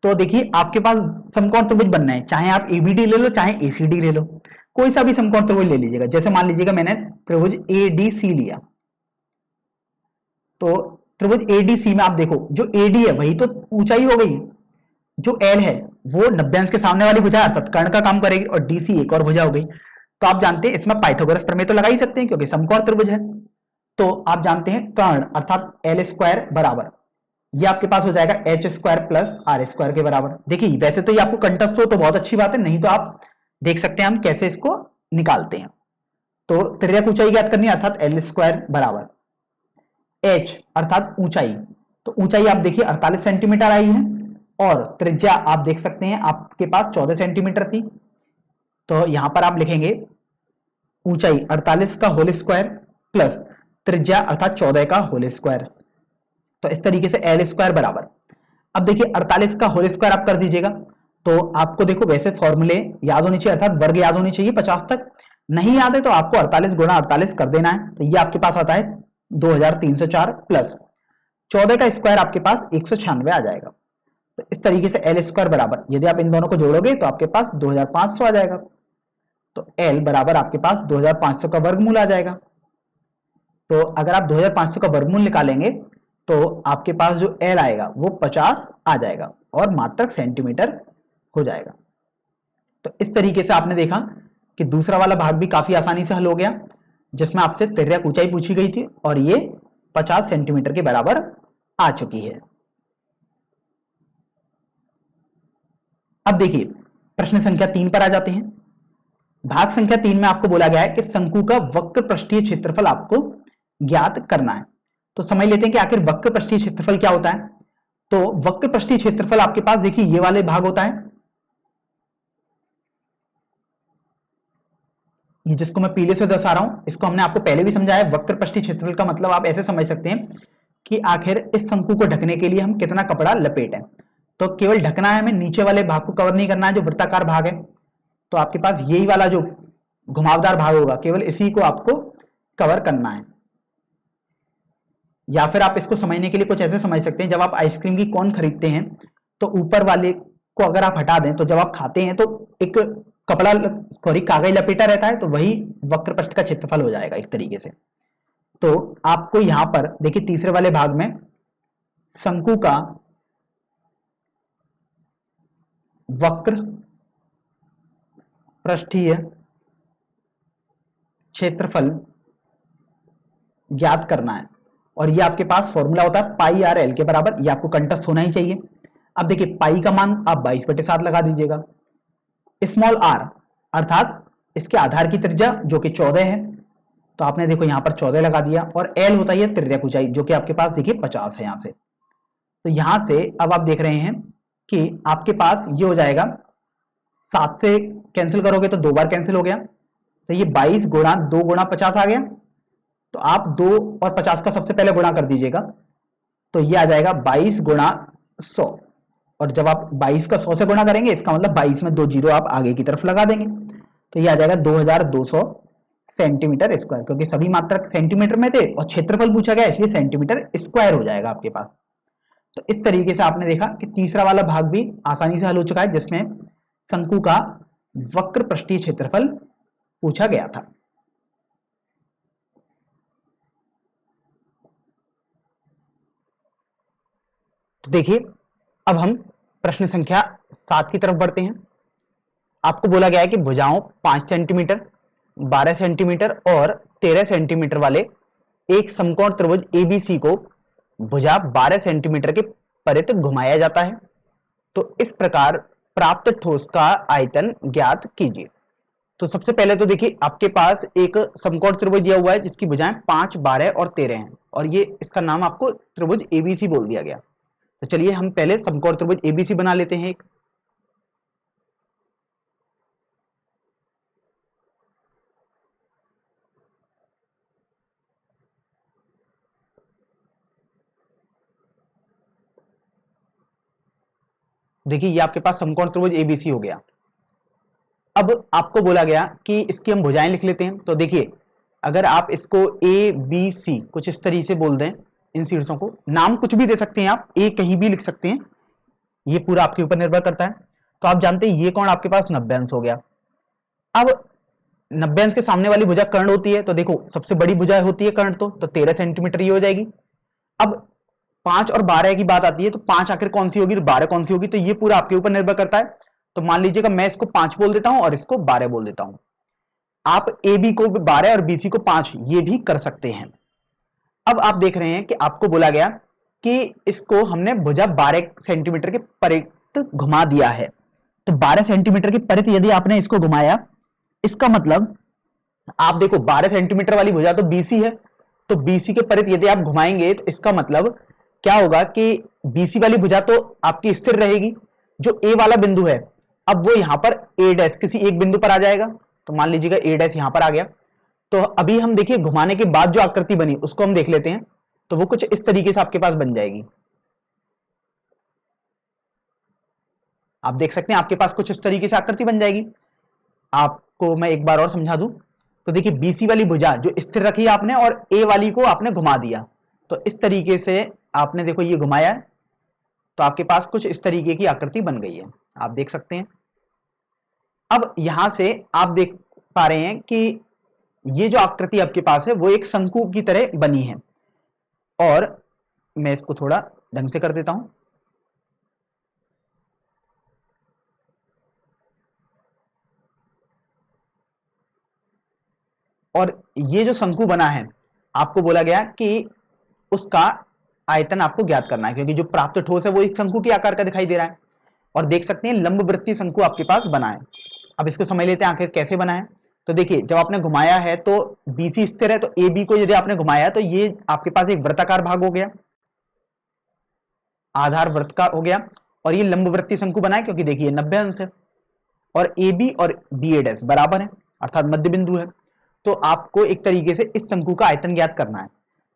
तो देखिए आपके पास समकोण त्रिभुज बनना है, चाहे आप abd ले लो चाहे acd ले लो, कोई सा भी समकोण त्रिभुज ले लीजिएगा। जैसे मान लीजिएगा मैंने त्रिभुज adc लिया, तो त्रिभुज ADC में आप देखो जो AD है वही तो ऊंचाई हो गई, जो L है वो 90 अंश के सामने वाली भुजा अर्थात कर्ण का काम करेगी, और डीसी एक और भुजा हो गई। तो आप जानते हैं इसमें पाइथागोरस प्रमेय तो लगा ही सकते हैं क्योंकि समकोण त्रिभुज है। तो आप जानते हैं कर्ण अर्थात एल स्क्वायर बराबर, ये आपके पास हो जाएगा H square plus R square के बराबर। देखिए वैसे तो ये आपको कंठस्थ हो तो बहुत अच्छी बात है, नहीं तो आप देख सकते हैं हम कैसे इसको निकालते हैं। तो त्रिज्या ऊंचाई ज्ञात करनी है अर्थात एल स्क्वायर बराबर एच अर्थात ऊंचाई, तो ऊंचाई आप देखिए 48 सेंटीमीटर आई है, और त्रिज्या आप देख सकते हैं आपके पास 14 सेंटीमीटर थी। तो यहां पर आप लिखेंगे ऊंचाई 48 का होल स्क्वायर प्लस त्रिज्या अर्थात 14 का होल स्क्वायर। तो इस तरीके से एल स्क्वायर बराबर, अब देखिए 48 का होल स्क्वायर आप कर दीजिएगा। तो आपको देखो वैसे फॉर्मूले याद होनी चाहिए अर्थात वर्ग याद होनी चाहिए 50 तक, नहीं याद है तो आपको 48 गुणा 48 कर देना है। तो ये आपके पास आता है 2304 प्लस 14 का स्क्वायर आपके पास 196 आ जाएगा। तो इस तरीके से एल स्क्वायर बराबर, यदि आप इन दोनों को जोड़ोगे तो आपके पास 2500 आ जाएगा। तो एल बराबर आपके पास 2500 का वर्गमूल आ जाएगा। तो अगर आप 2500 का वर्गमूल निकालेंगे तो आपके पास जो एल आएगा वो 50 आ जाएगा और मात्रक सेंटीमीटर हो जाएगा। तो इस तरीके से आपने देखा कि दूसरा वाला भाग भी काफी आसानी से हल हो गया, जिसमें आपसे तिर्यक ऊंचाई पूछी गई थी और ये 50 सेंटीमीटर के बराबर आ चुकी है। अब देखिए प्रश्न संख्या 3 पर आ जाते हैं। भाग संख्या 3 में आपको बोला गया है कि शंकु का वक्र पृष्ठीय क्षेत्रफल आपको ज्ञात करना है। तो समझ लेते हैं कि आखिर वक्र पृष्ठीय क्षेत्रफल क्या होता है। तो वक्र पृष्ठीय क्षेत्रफल आपके पास देखिए ये वाले भाग होता है, ये जिसको मैं पीले से दर्शा रहा हूं, इसको हमने आपको पहले भी समझाया। वक्र पृष्ठीय क्षेत्रफल का मतलब आप ऐसे समझ सकते हैं कि आखिर इस शंकु को ढकने के लिए हम कितना कपड़ा लपेटें। तो केवल ढकना है, हमें नीचे वाले भाग को कवर नहीं करना है जो वृत्ताकार भाग है। तो आपके पास यही वाला जो घुमावदार भाग होगा केवल इसी को आपको कवर करना है। या फिर आप इसको समझने के लिए कुछ ऐसे समझ सकते हैं, जब आप आइसक्रीम की कोन खरीदते हैं तो ऊपर वाले को अगर आप हटा दें तो जब आप खाते हैं तो एक कपड़ा सॉरी कागज लपेटा रहता है, तो वही वक्र पृष्ठ का क्षेत्रफल हो जाएगा एक तरीके से। तो आपको यहां पर देखिए तीसरे वाले भाग में शंकु का वक्र पृष्ठीय क्षेत्रफल ज्ञात करना है, और ये आपके पास फॉर्मूला होता है पाई आर एल के बराबर, ये आपको कंठस्थ होना ही चाहिए। अब देखिए पाई का मान आप 22/7 लगा दीजिएगा, स्मॉल आर अर्थात इसके आधार की त्रिज्या जो कि 14 है, तो आपने देखो यहां पर 14 लगा दिया, और एल होता है तिर्यक ऊंचाई जो कि आपके पास देखिए 50 है यहां से। तो यहां से अब आप देख रहे हैं कि आपके पास ये हो जाएगा 7 से कैंसिल करोगे तो 2 बार कैंसिल हो गया, तो ये 22 गुणा 2 गुणा 50 आ गया। तो आप 2 और 50 का सबसे पहले गुणा कर दीजिएगा, तो ये आ जाएगा 22 गुणा 100, और जब आप 22 का 100 से गुणा करेंगे इसका मतलब 22 में 2 जीरो आप आगे की तरफ लगा देंगे, तो ये आ जाएगा 2200 सेंटीमीटर स्क्वायर, क्योंकि सभी मात्रक सेंटीमीटर में थे और क्षेत्रफल पूछा गया इसलिए सेंटीमीटर स्क्वायर हो जाएगा आपके पास। तो इस तरीके से आपने देखा कि तीसरा वाला भाग भी आसानी से हल हो चुका है, जिसमें शंकु का वक्र पृष्ठीय क्षेत्रफल पूछा गया था। तो देखिए अब हम प्रश्न संख्या 7 की तरफ बढ़ते हैं। आपको बोला गया है कि भुजाओं 5 सेंटीमीटर, 12 सेंटीमीटर और 13 सेंटीमीटर वाले एक समकोण त्रिभुज एबीसी को भुजा 12 सेंटीमीटर के परित घुमाया जाता है। तो इस प्रकार प्राप्त ठोस का आयतन ज्ञात कीजिए। तो सबसे पहले तो देखिए आपके पास एक समकोण त्रिभुज दिया हुआ है जिसकी भुजाएं 5, 12 और 13 हैं, और ये इसका नाम आपको त्रिभुज एबीसी बोल दिया गया। तो चलिए हम पहले समकोण त्रिभुज एबीसी बना लेते हैं एक। देखिए ये आपके पास समकोण त्रिभुज एबीसी हो गया। अब आपको बोला गया कि इसकी हम भुजाएं लिख लेते हैं। तो देखिए अगर आप इसको ए बी सी कुछ इस तरीके से बोल दें, इन शीर्षों को नाम कुछ भी दे सकते हैं आप, ए कहीं भी लिख सकते हैं, ये पूरा आपके ऊपर निर्भर करता है। तो आप जानते हैं ये कोण आपके पास 90 अंश हो गया। अब 90 अंश के सामने वाली भुजा कर्ण होती है, तो देखो सबसे बड़ी भुजा होती है कर्ण, तो 13 सेंटीमीटर ये हो जाएगी। अब 5 और 12 की बात आती है तो 5 आखिर कौन सी होगी, 12 कौन सी होगी, तो ये पूरा आपके ऊपर निर्भर करता है। तो मान लीजिएगा मैं इसको 5 बोल देता हूं और इसको 12 बोल देता हूं। आप ए बी को 12 और बी सी को 5 ये भी कर सकते हैं। अब आप देख रहे हैं कि आपको बोला गया कि इसको हमने भुजा 12 सेंटीमीटर के परित घुमा दिया है। तो 12 सेंटीमीटर के परित यदि आपने इसको घुमाया, इसका मतलब आप देखो 12 सेंटीमीटर वाली भुजा तो बीसी है, तो बीसी के परित यदि आप घुमाएंगे तो इसका मतलब क्या होगा कि बीसी वाली भुजा तो आपकी स्थिर रहेगी, जो ए वाला बिंदु है अब वो यहां पर ए डैश किसी एक बिंदु पर आ जाएगा। तो मान लीजिएगा ए डैश यहां पर आ गया। तो अभी हम देखिए घुमाने के बाद जो आकृति बनी उसको हम देख लेते हैं। तो वो कुछ इस तरीके से आपके पास बन जाएगी। आप देख सकते हैं आपके पास कुछ इस तरीके से आकृति बन जाएगी। आपको मैं एक बार और समझा दूं तो देखिए बीसी वाली भुजा जो स्थिर रखी आपने और ए वाली को आपने घुमा दिया, तो इस तरीके से आपने देखो ये घुमाया है, तो आपके पास कुछ इस तरीके की आकृति बन गई है, आप देख सकते हैं। अब यहां से आप देख पा रहे हैं कि ये जो आकृति आपके पास है वो एक शंकु की तरह बनी है। और मैं इसको थोड़ा ढंग से कर देता हूं। और ये जो शंकु बना है आपको बोला गया कि उसका आयतन आपको ज्ञात करना है, क्योंकि जो प्राप्त ठोस है वो एक शंकु के आकार का दिखाई दे रहा है। और देख सकते हैं लंबवृत्तीय शंकु आपके पास बना है। अब इसको समझ लेते हैं आखिर कैसे बना है। तो देखिए जब आपने घुमाया है तो बीसी स्थिर है, तो ए बी को यदि आपने घुमाया तो ये आपके पास एक वृत्ताकार भाग हो गया, आधार वृत्त का हो गया। और ये लंबवृत्तीय शंकु बना है क्योंकि देखिए 90 अंश है और ए बी और बी ए डैश बराबर है अर्थात मध्य बिंदु है। तो आपको एक तरीके से इस शंकु का आयतन ज्ञात करना है।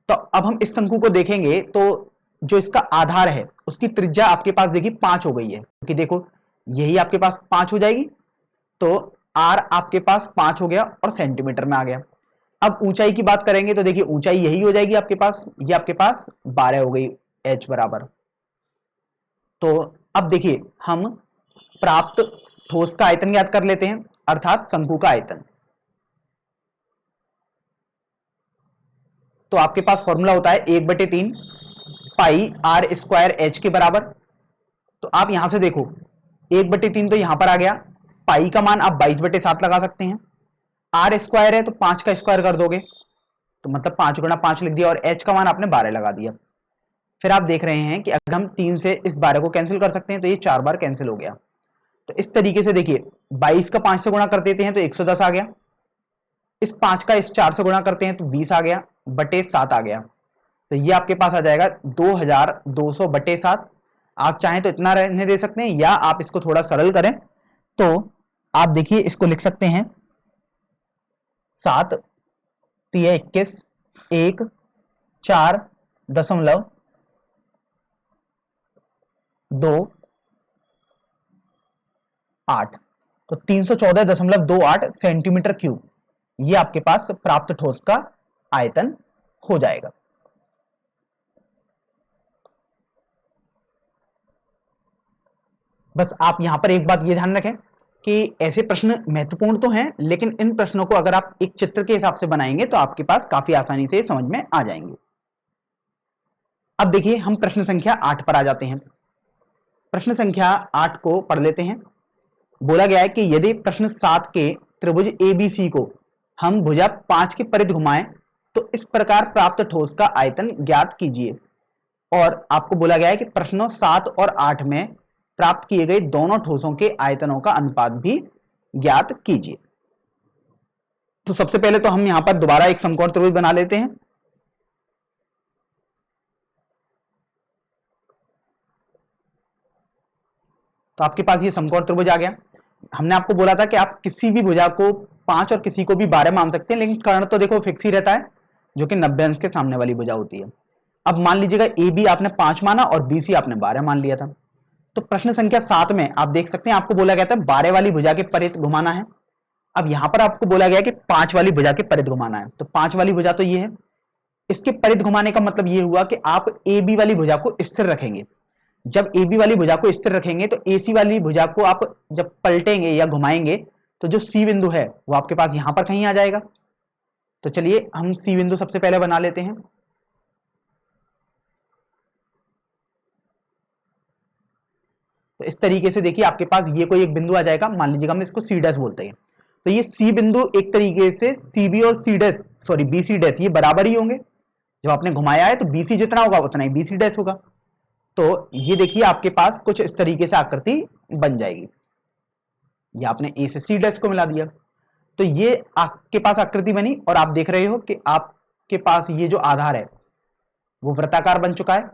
तो अब हम इस शंकु को देखेंगे तो जो इसका आधार है उसकी त्रिज्या आपके पास देखिए 5 हो गई है, क्योंकि देखो यही आपके पास 5 हो जाएगी, तो आर आपके पास 5 हो गया और सेंटीमीटर में आ गया। अब ऊंचाई की बात करेंगे तो देखिए ऊंचाई यही हो जाएगी आपके पास, ये आपके पास 12 हो गई एच बराबर। तो अब देखिए हम प्राप्त ठोस का आयतन ज्ञात कर लेते हैं अर्थात शंकु का आयतन। तो आपके पास फॉर्मूला होता है 1/3 पाई आर स्क्वायर एच के बराबर। तो आप यहां से देखो 1/3 तो यहां पर आ गया, पाई का मान आप 22/7 लगा सकते हैं, आर स्क्वायर है तो 5 का स्क्वायर कर दोगे तो मतलब 5 गुणा 5 लिख दिया, और एच का मान आपने 12 लगा दिया। फिर आप देख रहे हैं कि अगर हम 3 से इस 12 को कैंसिल कर सकते हैं तो ये 4 बार कैंसिल हो गया। तो इस तरीके से देखिए 22 का 5 से गुणा कर देते हैं तो 110 आ गया, इस 5 का इस 4 से गुणा करते हैं तो 20 आ गया बटे 7 आ गया। तो ये आपके पास आ जाएगा 2200 बटे 7। आप चाहें तो इतना रहने दे सकते हैं या आप इसको थोड़ा सरल करें तो आप देखिए इसको लिख सकते हैं 7 3 21 1 4.2 8, तो 314.28 सेंटीमीटर क्यूब ये आपके पास प्राप्त ठोस का आयतन हो जाएगा। बस आप यहां पर एक बात ये ध्यान रखें कि ऐसे प्रश्न महत्वपूर्ण तो हैं, लेकिन इन प्रश्नों को अगर आप एक चित्र के हिसाब से बनाएंगे तो आपके पास काफी आसानी से समझ में आ जाएंगे। अब देखिए हम प्रश्न संख्या 8 पर आ जाते हैं। प्रश्न संख्या 8 को पढ़ लेते हैं। बोला गया है कि यदि प्रश्न 7 के त्रिभुज एबीसी को हम भुजा 5 के परिध घुमाएं तो इस प्रकार प्राप्त ठोस का आयतन ज्ञात कीजिए। और आपको बोला गया है कि प्रश्नों 7 और 8 में प्राप्त किए गए दोनों ठोसों के आयतनों का अनुपात भी ज्ञात कीजिए। तो सबसे पहले तो हम यहां पर दोबारा एक समकोण त्रिभुज बना लेते हैं। तो आपके पास ये समकोण त्रिभुज आ गया। हमने आपको बोला था कि आप किसी भी भुजा को 5 और किसी को भी 12 मान सकते हैं, लेकिन कर्ण तो देखो फिक्स ही रहता है जो कि 90 अंश के सामने वाली भुजा होती है। अब मान लीजिएगा ए बी आपने 5 माना और बी सी आपने 12 मान लिया था। तो प्रश्न संख्या 7 में आप देख सकते हैं आपको बोला गया था 12 वाली भुजा के परिध घुमाना है। अब यहां पर आपको बोला गया कि 5 वाली भुजा के परिध घुमाना है। तो 5 वाली भुजा तो ये है, इसके परिध घुमाने का मतलब ये हुआ कि आप ए बी वाली भुजा को स्थिर रखेंगे। जब ए बी वाली भुजा को स्थिर रखेंगे तो ए सी वाली भुजा को आप जब पलटेंगे या घुमाएंगे तो जो सी बिंदु है वो आपके पास यहां पर कहीं आ जाएगा। तो चलिए हम सी बिंदु सबसे पहले बना लेते हैं। इस तरीके से देखिए आपके पास ये कोई एक बिंदु आ जाएगा, मान लीजिएगा हम इसको सी डैश बोलते हैं, तो ये सी बिंदु एक तरीके से सी बी और C dash sorry B C dash ये बराबर ही होंगे। जब आपने घुमाया है तो बी सी जितना होगा उतना ही बी सी डैश होगा। तो ये देखिए आपके पास कुछ इस तरीके से आकृति बन जाएगी। ये आपने ए से सी डैश को मिला दिया, तो ये आपके पास आकृति बनी और आप देख रहे हो कि आपके पास ये जो आधार है वो वृत्ताकार बन चुका है।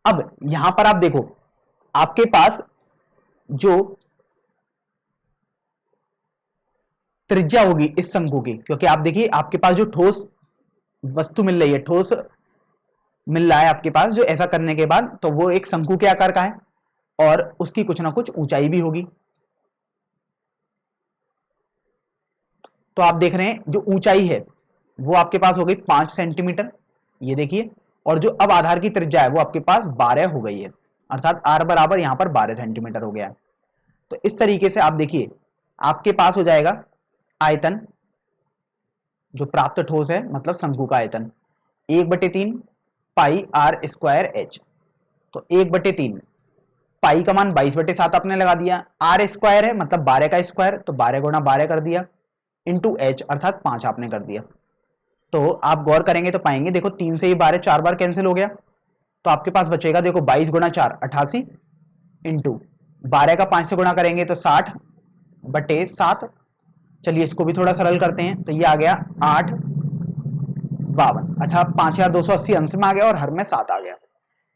अब यहां पर आप देखो आपके पास जो त्रिज्या होगी इस शंकु की, क्योंकि आप देखिए आपके पास जो ठोस वस्तु मिल रही है, ठोस मिल रहा है आपके पास जो ऐसा करने के बाद, तो वो एक शंकु के आकार का है और उसकी कुछ ना कुछ ऊंचाई भी होगी। तो आप देख रहे हैं जो ऊंचाई है वो आपके पास हो गई 5 सेंटीमीटर, ये देखिए, और जो अब आधार की त्रिज्या है वो आपके पास 12 हो गई है, अर्थात आर बराबर यहां पर 12 सेंटीमीटर हो गया है। तो इस तरीके से आप देखिए आपके पास हो जाएगा आयतन जो प्राप्त ठोस है, मतलब शंकु का आयतन 1/3 पाई आर स्क्वायर एच। तो 1/3 पाई का मान 22/7 आपने लगा दिया, आर स्क्वायर है मतलब 12 का स्क्वायर, तो 12 गुणा 12 कर दिया, इंटू एच अर्थात 5 आपने कर दिया। तो आप गौर करेंगे तो पाएंगे देखो 3 से ही 12 4 बार कैंसिल हो गया, तो आपके पास बचेगा देखो 22 गुणा 4 88, इंटू 12 का 5 से गुणा करेंगे तो 60/7। चलिए इसको भी थोड़ा सरल करते हैं, तो ये आ गया 8/52। अच्छा 5280 अंश में आ गया और हर में 7 आ गया।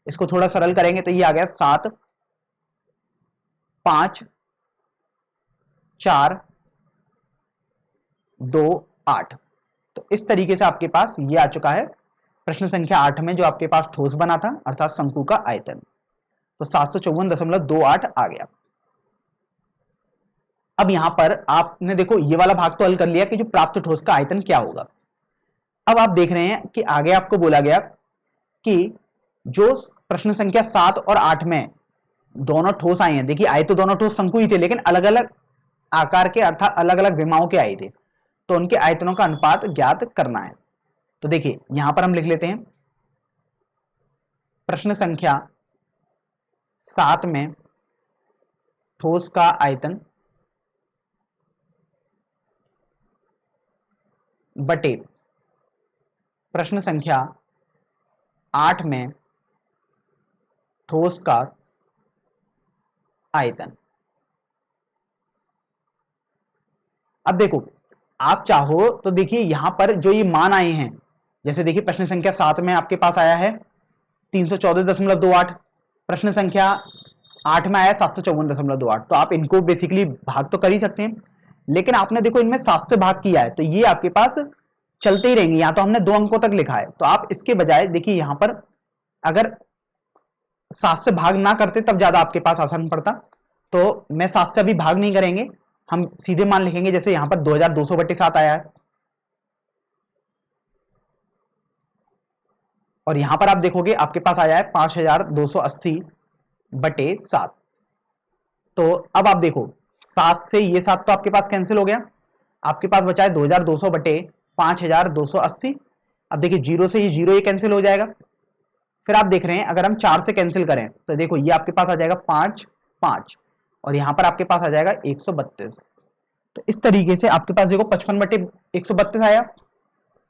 इसको थोड़ा सरल करेंगे तो ये आ गया 7/5/4/2/8। तो इस तरीके से आपके पास ये आ चुका है प्रश्न संख्या 8 में जो आपके पास ठोस बना था अर्थात शंकु का आयतन, तो 754.28 आ गया। अब यहां पर आपने देखो ये वाला भाग तो हल कर लिया कि जो प्राप्त ठोस का आयतन क्या होगा। अब आप देख रहे हैं कि आगे आपको बोला गया कि जो प्रश्न संख्या 7 और 8 में दोनों ठोस आए हैं, देखिए आए तो दोनों ठोस शंकु ही थे लेकिन अलग अलग आकार के अर्थात अलग अलग विमाओं के आए थे, तो उनके आयतनों का अनुपात ज्ञात करना है। तो देखिए यहां पर हम लिख लेते हैं प्रश्न संख्या 7 में ठोस का आयतन बटे प्रश्न संख्या 8 में ठोस का आयतन। अब देखो आप चाहो तो देखिए यहां पर जो ये मान आए हैं, जैसे देखिए प्रश्न संख्या 7 में आपके पास आया है 314.28, प्रश्न संख्या 8 में आया 754.28, तो आप इनको बेसिकली भाग तो कर ही सकते हैं, लेकिन आपने देखो इनमें 7 से भाग किया है तो ये आपके पास चलते ही रहेंगे। यहां तो हमने 2 अंकों तक लिखा है, तो आप इसके बजाय देखिए यहां पर अगर 7 से भाग ना करते तब ज्यादा आपके पास आसान पड़ता, तो मैं 7 से अभी भाग नहीं करेंगे, हम सीधे मान लिखेंगे। जैसे यहां पर 2200/7 आया है और यहां पर आप देखोगे आपके पास आया है 5280/7। तो अब आप देखो 7 से ये 7 तो आपके पास कैंसिल हो गया, आपके पास बचा है 2200/5280। अब देखिए 0 से ये 0 ये कैंसिल हो जाएगा। फिर आप देख रहे हैं अगर हम 4 से कैंसिल करें तो देखो ये आपके पास आ जाएगा 5 5 और यहां पर आपके पास आ जाएगा 132। तो इस तरीके से आपके पास देखो 55/132 आया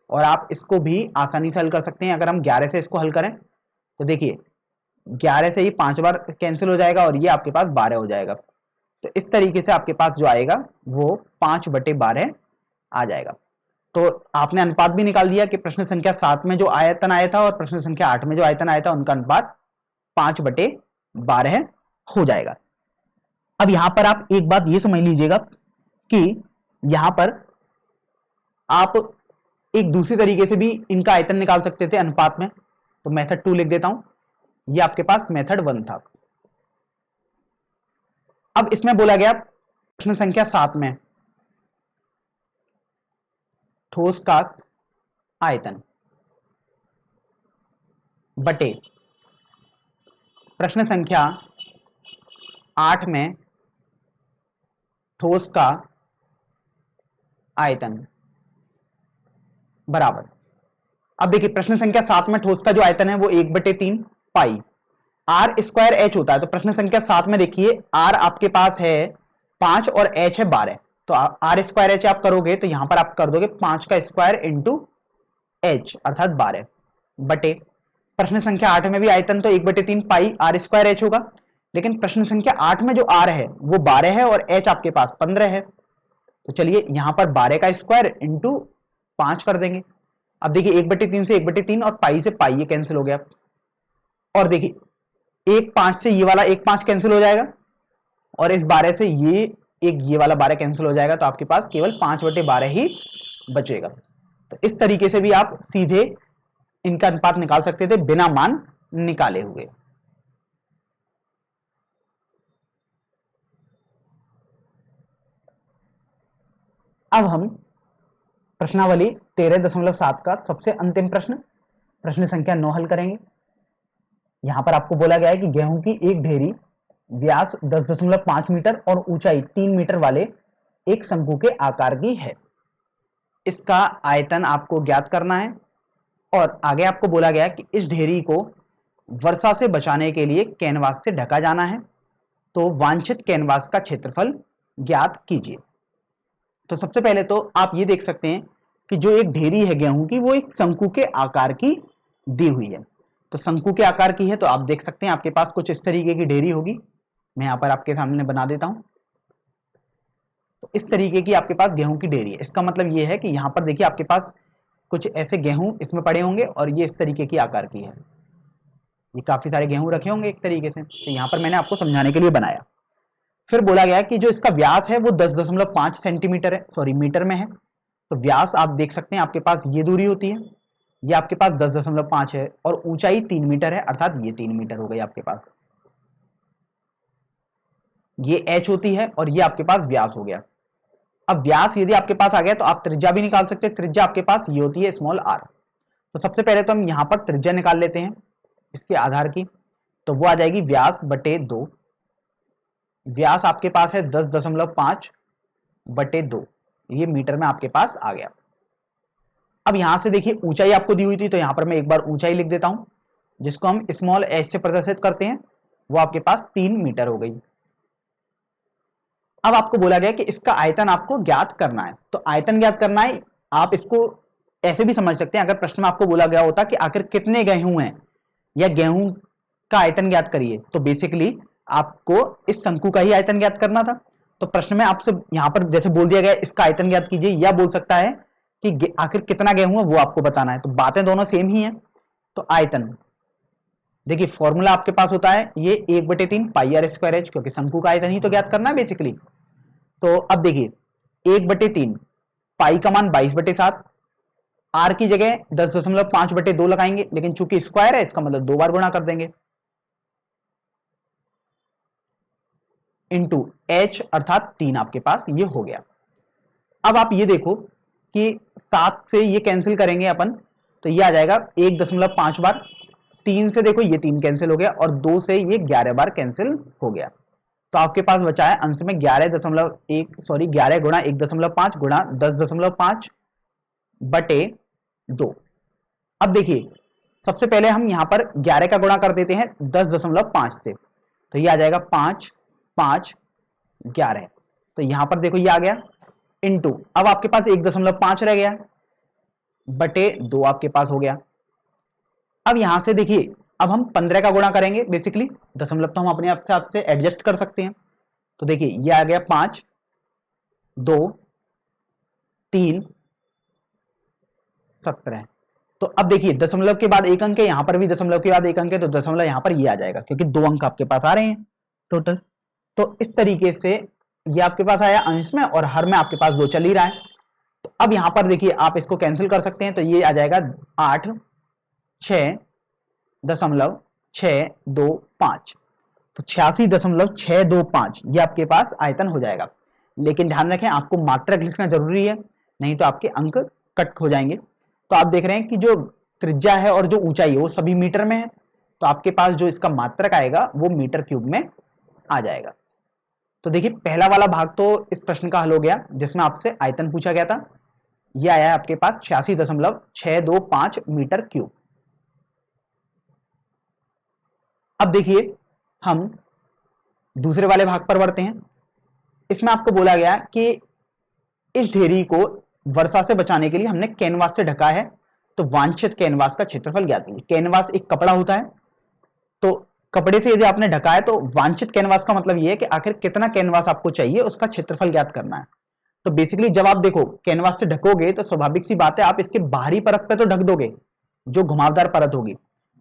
और आप इसको भी आसानी से हल कर सकते हैं। अगर हम 11 से इसको हल करें तो देखिए 11 से ही 5 बार कैंसिल हो जाएगा और ये आपके पास 12 हो जाएगा। तो इस तरीके से आपके पास जो आएगा वो 5/12 आ जाएगा। तो आपने अनुपात भी निकाल दिया कि प्रश्न संख्या 7 में जो आयतन आया था और प्रश्न संख्या 8 में जो आयतन आया था उनका अनुपात 5/12 हो जाएगा। अब यहां पर आप एक बात ये समझ लीजिएगा कि यहां पर आप एक दूसरी तरीके से भी इनका आयतन निकाल सकते थे अनुपात में, तो मेथड 2 लिख देता हूं, ये आपके पास मेथड 1 था। अब इसमें बोला गया प्रश्न संख्या 7 में ठोस का आयतन बटे प्रश्न संख्या 8 में ठोस का आयतन बराबर। अब देखिए प्रश्न संख्या 7 में ठोस का जो आयतन है वो 1/3 पाई आर स्क्वायर एच होता है। तो प्रश्न संख्या 7 में देखिए आर आपके पास है 5 और एच है 12। तो आर स्क्वायर एच आप करोगे तो यहां पर आप कर दोगे 5 का स्क्वायर इंटू एच अर्थात 12 बटे। प्रश्न संख्या 8 में भी आयतन तो 1/3 पाई आर स्क्वायर एच होगा, लेकिन प्रश्न संख्या 8 में जो आर है वो 12 है और एच आपके पास 15 है। तो चलिए यहां पर 12 का स्क्वायर इंटू 5 कर देंगे। अब देखिए 1/3 से 1/3 और पाई से पाई ये कैंसिल हो गया। और देखिए 1 5 से ये वाला 1 5 कैंसिल हो जाएगा और इस 12 से ये वाला 12 कैंसिल हो जाएगा। तो आपके पास केवल 5/12 ही बचेगा। तो इस तरीके से भी आप सीधे इनका अनुपात निकाल सकते थे बिना मान निकाले हुए। अब हम प्रश्नावली 13.7 का सबसे अंतिम प्रश्न संख्या 9 हल करेंगे। यहां पर आपको बोला गया है कि गेहूं की एक ढेरी व्यास 10.5 मीटर और ऊंचाई 3 मीटर वाले एक शंकु के आकार की है। इसका आयतन आपको ज्ञात करना है और आगे आपको बोला गया कि इस ढेरी को वर्षा से बचाने के लिए कैनवास से ढका जाना है। तो वांछित कैनवास का क्षेत्रफल ज्ञात कीजिए। तो सबसे पहले तो आप ये देख सकते हैं कि जो एक ढेरी है गेहूं की वो एक शंकु के आकार की दी हुई है। तो शंकु के आकार की है तो आप देख सकते हैं आपके पास कुछ इस तरीके की ढेरी होगी। मैं यहां पर आपके सामने बना देता हूं। तो इस तरीके की आपके पास गेहूं की ढेरी है। इसका मतलब ये है कि यहां पर देखिए आपके पास कुछ ऐसे गेहूं इसमें पड़े होंगे और ये इस तरीके की आकार की है। ये काफी सारे गेहूं रखे होंगे एक तरीके से। तो यहां पर मैंने आपको समझाने के लिए बनाया। फिर बोला गया कि जो इसका व्यास है वो 10.5 सेंटीमीटर है, सॉरी मीटर में है। तो व्यास आप देख सकते हैं आपके पास ये दूरी होती है, ये आपके पास 10.5 है और ऊंचाई 3 मीटर है अर्थात ये 3 मीटर हो गई आपके पास। ये h होती है और ये आपके पास व्यास हो गया। अब व्यास यदि आपके पास आ गया तो आप त्रिज्या भी निकाल सकते हैं। त्रिज्या आपके पास ये होती है स्मॉल r। तो सबसे पहले तो हम यहां पर त्रिज्या निकाल लेते हैं इसके आधार की। तो वो आ जाएगी व्यास बटे 2। व्यास आपके पास है 10.5 बटे 2, ये मीटर में आपके पास आ गया। अब यहां से देखिए ऊंचाई आपको दी हुई थी तो यहां पर मैं एक बार ऊंचाई लिख देता हूं जिसको हम स्मॉल एच से प्रदर्शित करते हैं। वो आपके पास 3 मीटर हो गई। अब आपको बोला गया कि इसका आयतन आपको ज्ञात करना है। तो आयतन ज्ञात करना है, आप इसको ऐसे भी समझ सकते हैं। अगर प्रश्न में आपको बोला गया होता कि आखिर कितने गेहूं हैं या गेहूं का आयतन ज्ञात करिए, तो बेसिकली आपको इस शंकु का ही आयतन ज्ञात करना था। तो प्रश्न में आपसे यहां पर जैसे बोल दिया गया इसका आयतन ज्ञात कीजिए, या बोल सकता है कि आखिर कितना गेहूं है वो आपको बताना है। तो बातें दोनों सेम ही हैं। तो आयतन देखिए फॉर्मूला आपके पास होता है ये 1/3 पाई आर स्क्वायर एच, क्योंकि शंकु का आयतन ही तो ज्ञात करना है बेसिकली। तो अब देखिए 1/3 पाई का मान 22/7, आर की जगह 10.5/2 लगाएंगे, लेकिन चूंकि स्क्वायर है इसका मतलब 2 बार गुणा कर देंगे इंटू एच अर्थात 3 आपके पास ये हो गया। अब आप ये देखो कि 7 से ये कैंसिल करेंगे अपन तो ये आ जाएगा 1.5 बार। 3 से देखो ये 3 कैंसिल हो गया और 2 से ये 11 बार कैंसिल हो गया। तो आपके पास बचा है अंश में 11 गुणा 1.5 गुणा 10.5 बटे 2। अब देखिए सबसे पहले हम यहां पर 11 का गुणा कर देते हैं 10.5 से। तो ये आ जाएगा 5 5 11। तो यहां पर देखो ये आ गया इंटू, अब आपके पास 1.5 रह गया बटे 2 आपके पास हो गया। अब यहां से देखिए अब हम 15 का गुणा करेंगे। बेसिकली दशमलव तो हम अपने आप से आपसे एडजस्ट कर सकते हैं। तो देखिए ये आ गया 5 2 3 17। तो अब देखिए दशमलव के बाद एक अंक है, यहां पर भी दशमलव के बाद एक अंक है, तो दशमलव यहां पर ये आ जाएगा क्योंकि 2 अंक आपके पास आ रहे हैं टोटल। तो इस तरीके से ये आपके पास आया अंश में और हर में आपके पास 2 चल ही रहा है। तो अब यहां पर देखिए आप इसको कैंसिल कर सकते हैं। तो ये आ जाएगा 8 6.625। तो 86.625 ये आपके पास आयतन हो जाएगा। लेकिन ध्यान रखें आपको मात्रक लिखना जरूरी है, नहीं तो आपके अंक कट हो जाएंगे। तो आप देख रहे हैं कि जो त्रिज्या है और जो ऊंचाई है वो सभी मीटर में है। तो आपके पास जो इसका मात्रक आएगा वो मीटर क्यूब में आ जाएगा। तो देखिए पहला वाला भाग तो इस प्रश्न का हल हो गया जिसमें आपसे आयतन पूछा गया था। ये आया है आपके पास 86.625 मीटर क्यूब। अब देखिए हम दूसरे वाले भाग पर बढ़ते हैं। इसमें आपको बोला गया कि इस ढेरी को वर्षा से बचाने के लिए हमने कैनवास से ढका है, तो वांछित कैनवास का क्षेत्रफल ज्ञात कीजिए। कैनवास एक कपड़ा होता है, तो कपड़े से यदि आपने ढका है तो वांछित कैनवास का मतलब यह है कि आखिर कितना कैनवास आपको चाहिए उसका क्षेत्रफल ज्ञात करना है। तो बेसिकली जब आप देखो कैनवास से ढकोगे तो स्वाभाविक सी बात है आप इसके बाहरी परत पे तो ढक दोगे, जो घुमावदार परत होगी।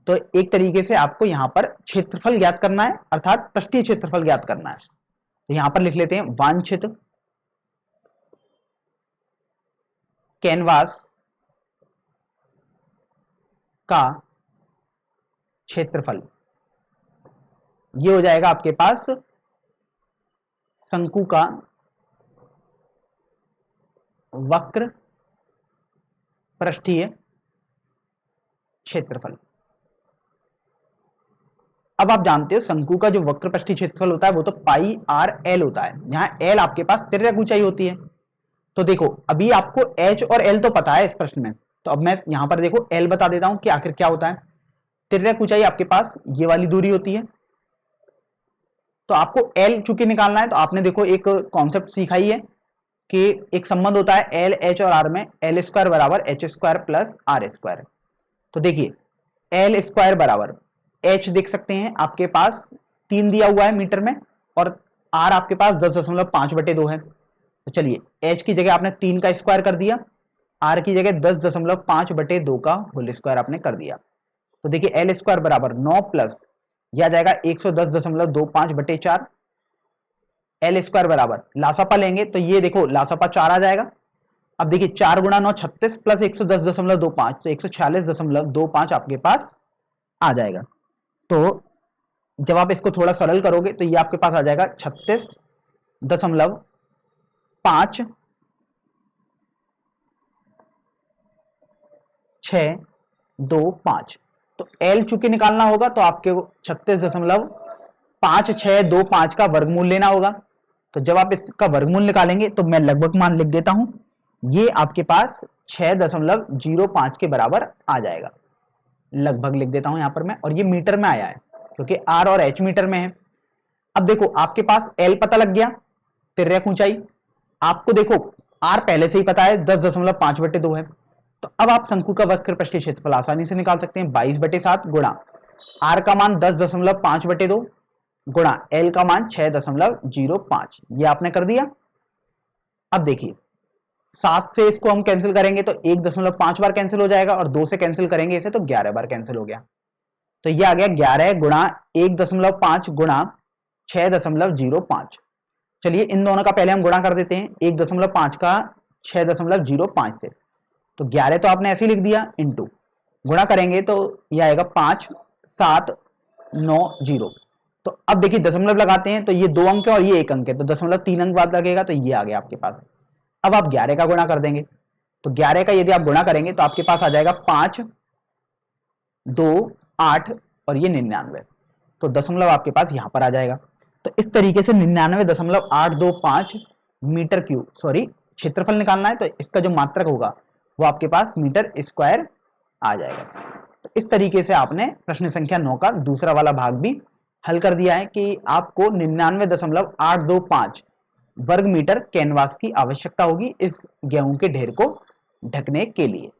तो एक तरीके से आपको यहां पर क्षेत्रफल ज्ञात करना है, अर्थात पृष्ठीय क्षेत्रफल ज्ञात करना है। तो यहां पर लिख लेते हैं वांछित कैनवास का क्षेत्रफल, ये हो जाएगा आपके पास शंकु का वक्र पृष्ठीय क्षेत्रफल। अब आप जानते हो शंकु का जो वक्र पृष्ठीय क्षेत्रफल होता है वो तो पाई आर एल होता है, जहां एल आपके पास तिर्यक ऊंचाई होती है। तो देखो अभी आपको एच और एल तो पता है इस प्रश्न में, तो अब मैं यहां पर देखो एल बता देता हूं कि आखिर क्या होता है। तिर्यक ऊंचाई आपके पास ये वाली दूरी होती है, तो आपको एल चूंकि निकालना है तो आपने देखो एक कॉन्सेप्ट सीखा ही है कि एक संबंध होता है एल एच और आर में, एल स्क्वायर बराबर H square plus R square. तो देखिए एल स्क्वायर बराबर एच देख सकते हैं आपके पास 3 दिया हुआ है मीटर में, और आर आपके पास 10.5/2 है। तो चलिए एच की जगह आपने 3 का स्क्वायर कर दिया, आर की जगह 10.5/2 का होल स्क्वायर आपने कर दिया। तो देखिए एल स्क्वायर बराबर 9 प्लस यह आ जाएगा 110.25/4। एल स्क्वायर बराबर लासापा लेंगे तो ये देखो लासापा 4 आ जाएगा। अब देखिए 4 गुणा 9 36 प्लस 110.25, तो 146.25 आपके पास आ जाएगा। तो जब आप इसको थोड़ा सरल करोगे तो ये आपके पास आ जाएगा 36.565। तो एल चूंकि निकालना होगा तो आपके 36.5625 का वर्गमूल लेना होगा। तो जब आप इसका वर्गमूल निकालेंगे तो मैं लगभग मान लिख देता हूं, ये आपके पास 6.05 के बराबर आ जाएगा। लगभग लिख देता हूं यहां पर मैं, और ये मीटर में आया है क्योंकि आर और एच मीटर में है। अब देखो आपके पास एल पता लग गया, तिर्यक ऊंचाई आपको देखो आर पहले से ही पता है 10.5/2 है। तो अब आप शंकु का वक्र पृष्ठीय क्षेत्रफल आसानी से निकाल सकते हैं, 22/7 गुणा आर का मान 10.5/2 गुणा एल का मान 6.05, ये आपने कर दिया। अब देखिए 7 से इसको हम कैंसिल करेंगे तो 1.5 बार कैंसिल हो जाएगा, और 2 से कैंसिल करेंगे इसे तो 11 बार कैंसिल हो गया। तो ये आ गया 11 गुणा 1.5 गुणा 6.05। चलिए इन दोनों का पहले हम गुणा कर देते हैं, 1.5 का 6.05 से। तो 11 तो आपने ऐसे ही लिख दिया, इंटू गुणा करेंगे तो ये आएगा 5790। तो अब देखिए दशमलव लगाते हैं तो ये 2 अंक है और ये 1 अंक है, तो 0.3 अंक बाद लगेगा, तो ये आ गया आपके पास। अब आप 11 का गुणा कर देंगे, तो 11 का यदि आप गुणा करेंगे तो आपके पास आ जाएगा 5, 2, 8 और ये 99। तो दशमलव आपके पास यहां पर आ जाएगा। तो इस तरीके से 99.825 मीटर क्यूब, सॉरी क्षेत्रफल निकालना है तो इसका जो मात्रक होगा वो आपके पास मीटर स्क्वायर आ जाएगा। तो इस तरीके से आपने प्रश्न संख्या 9 का दूसरा वाला भाग भी हल कर दिया है कि आपको 99.825 वर्ग मीटर कैनवास की आवश्यकता होगी इस गेहूं के ढेर को ढकने के लिए।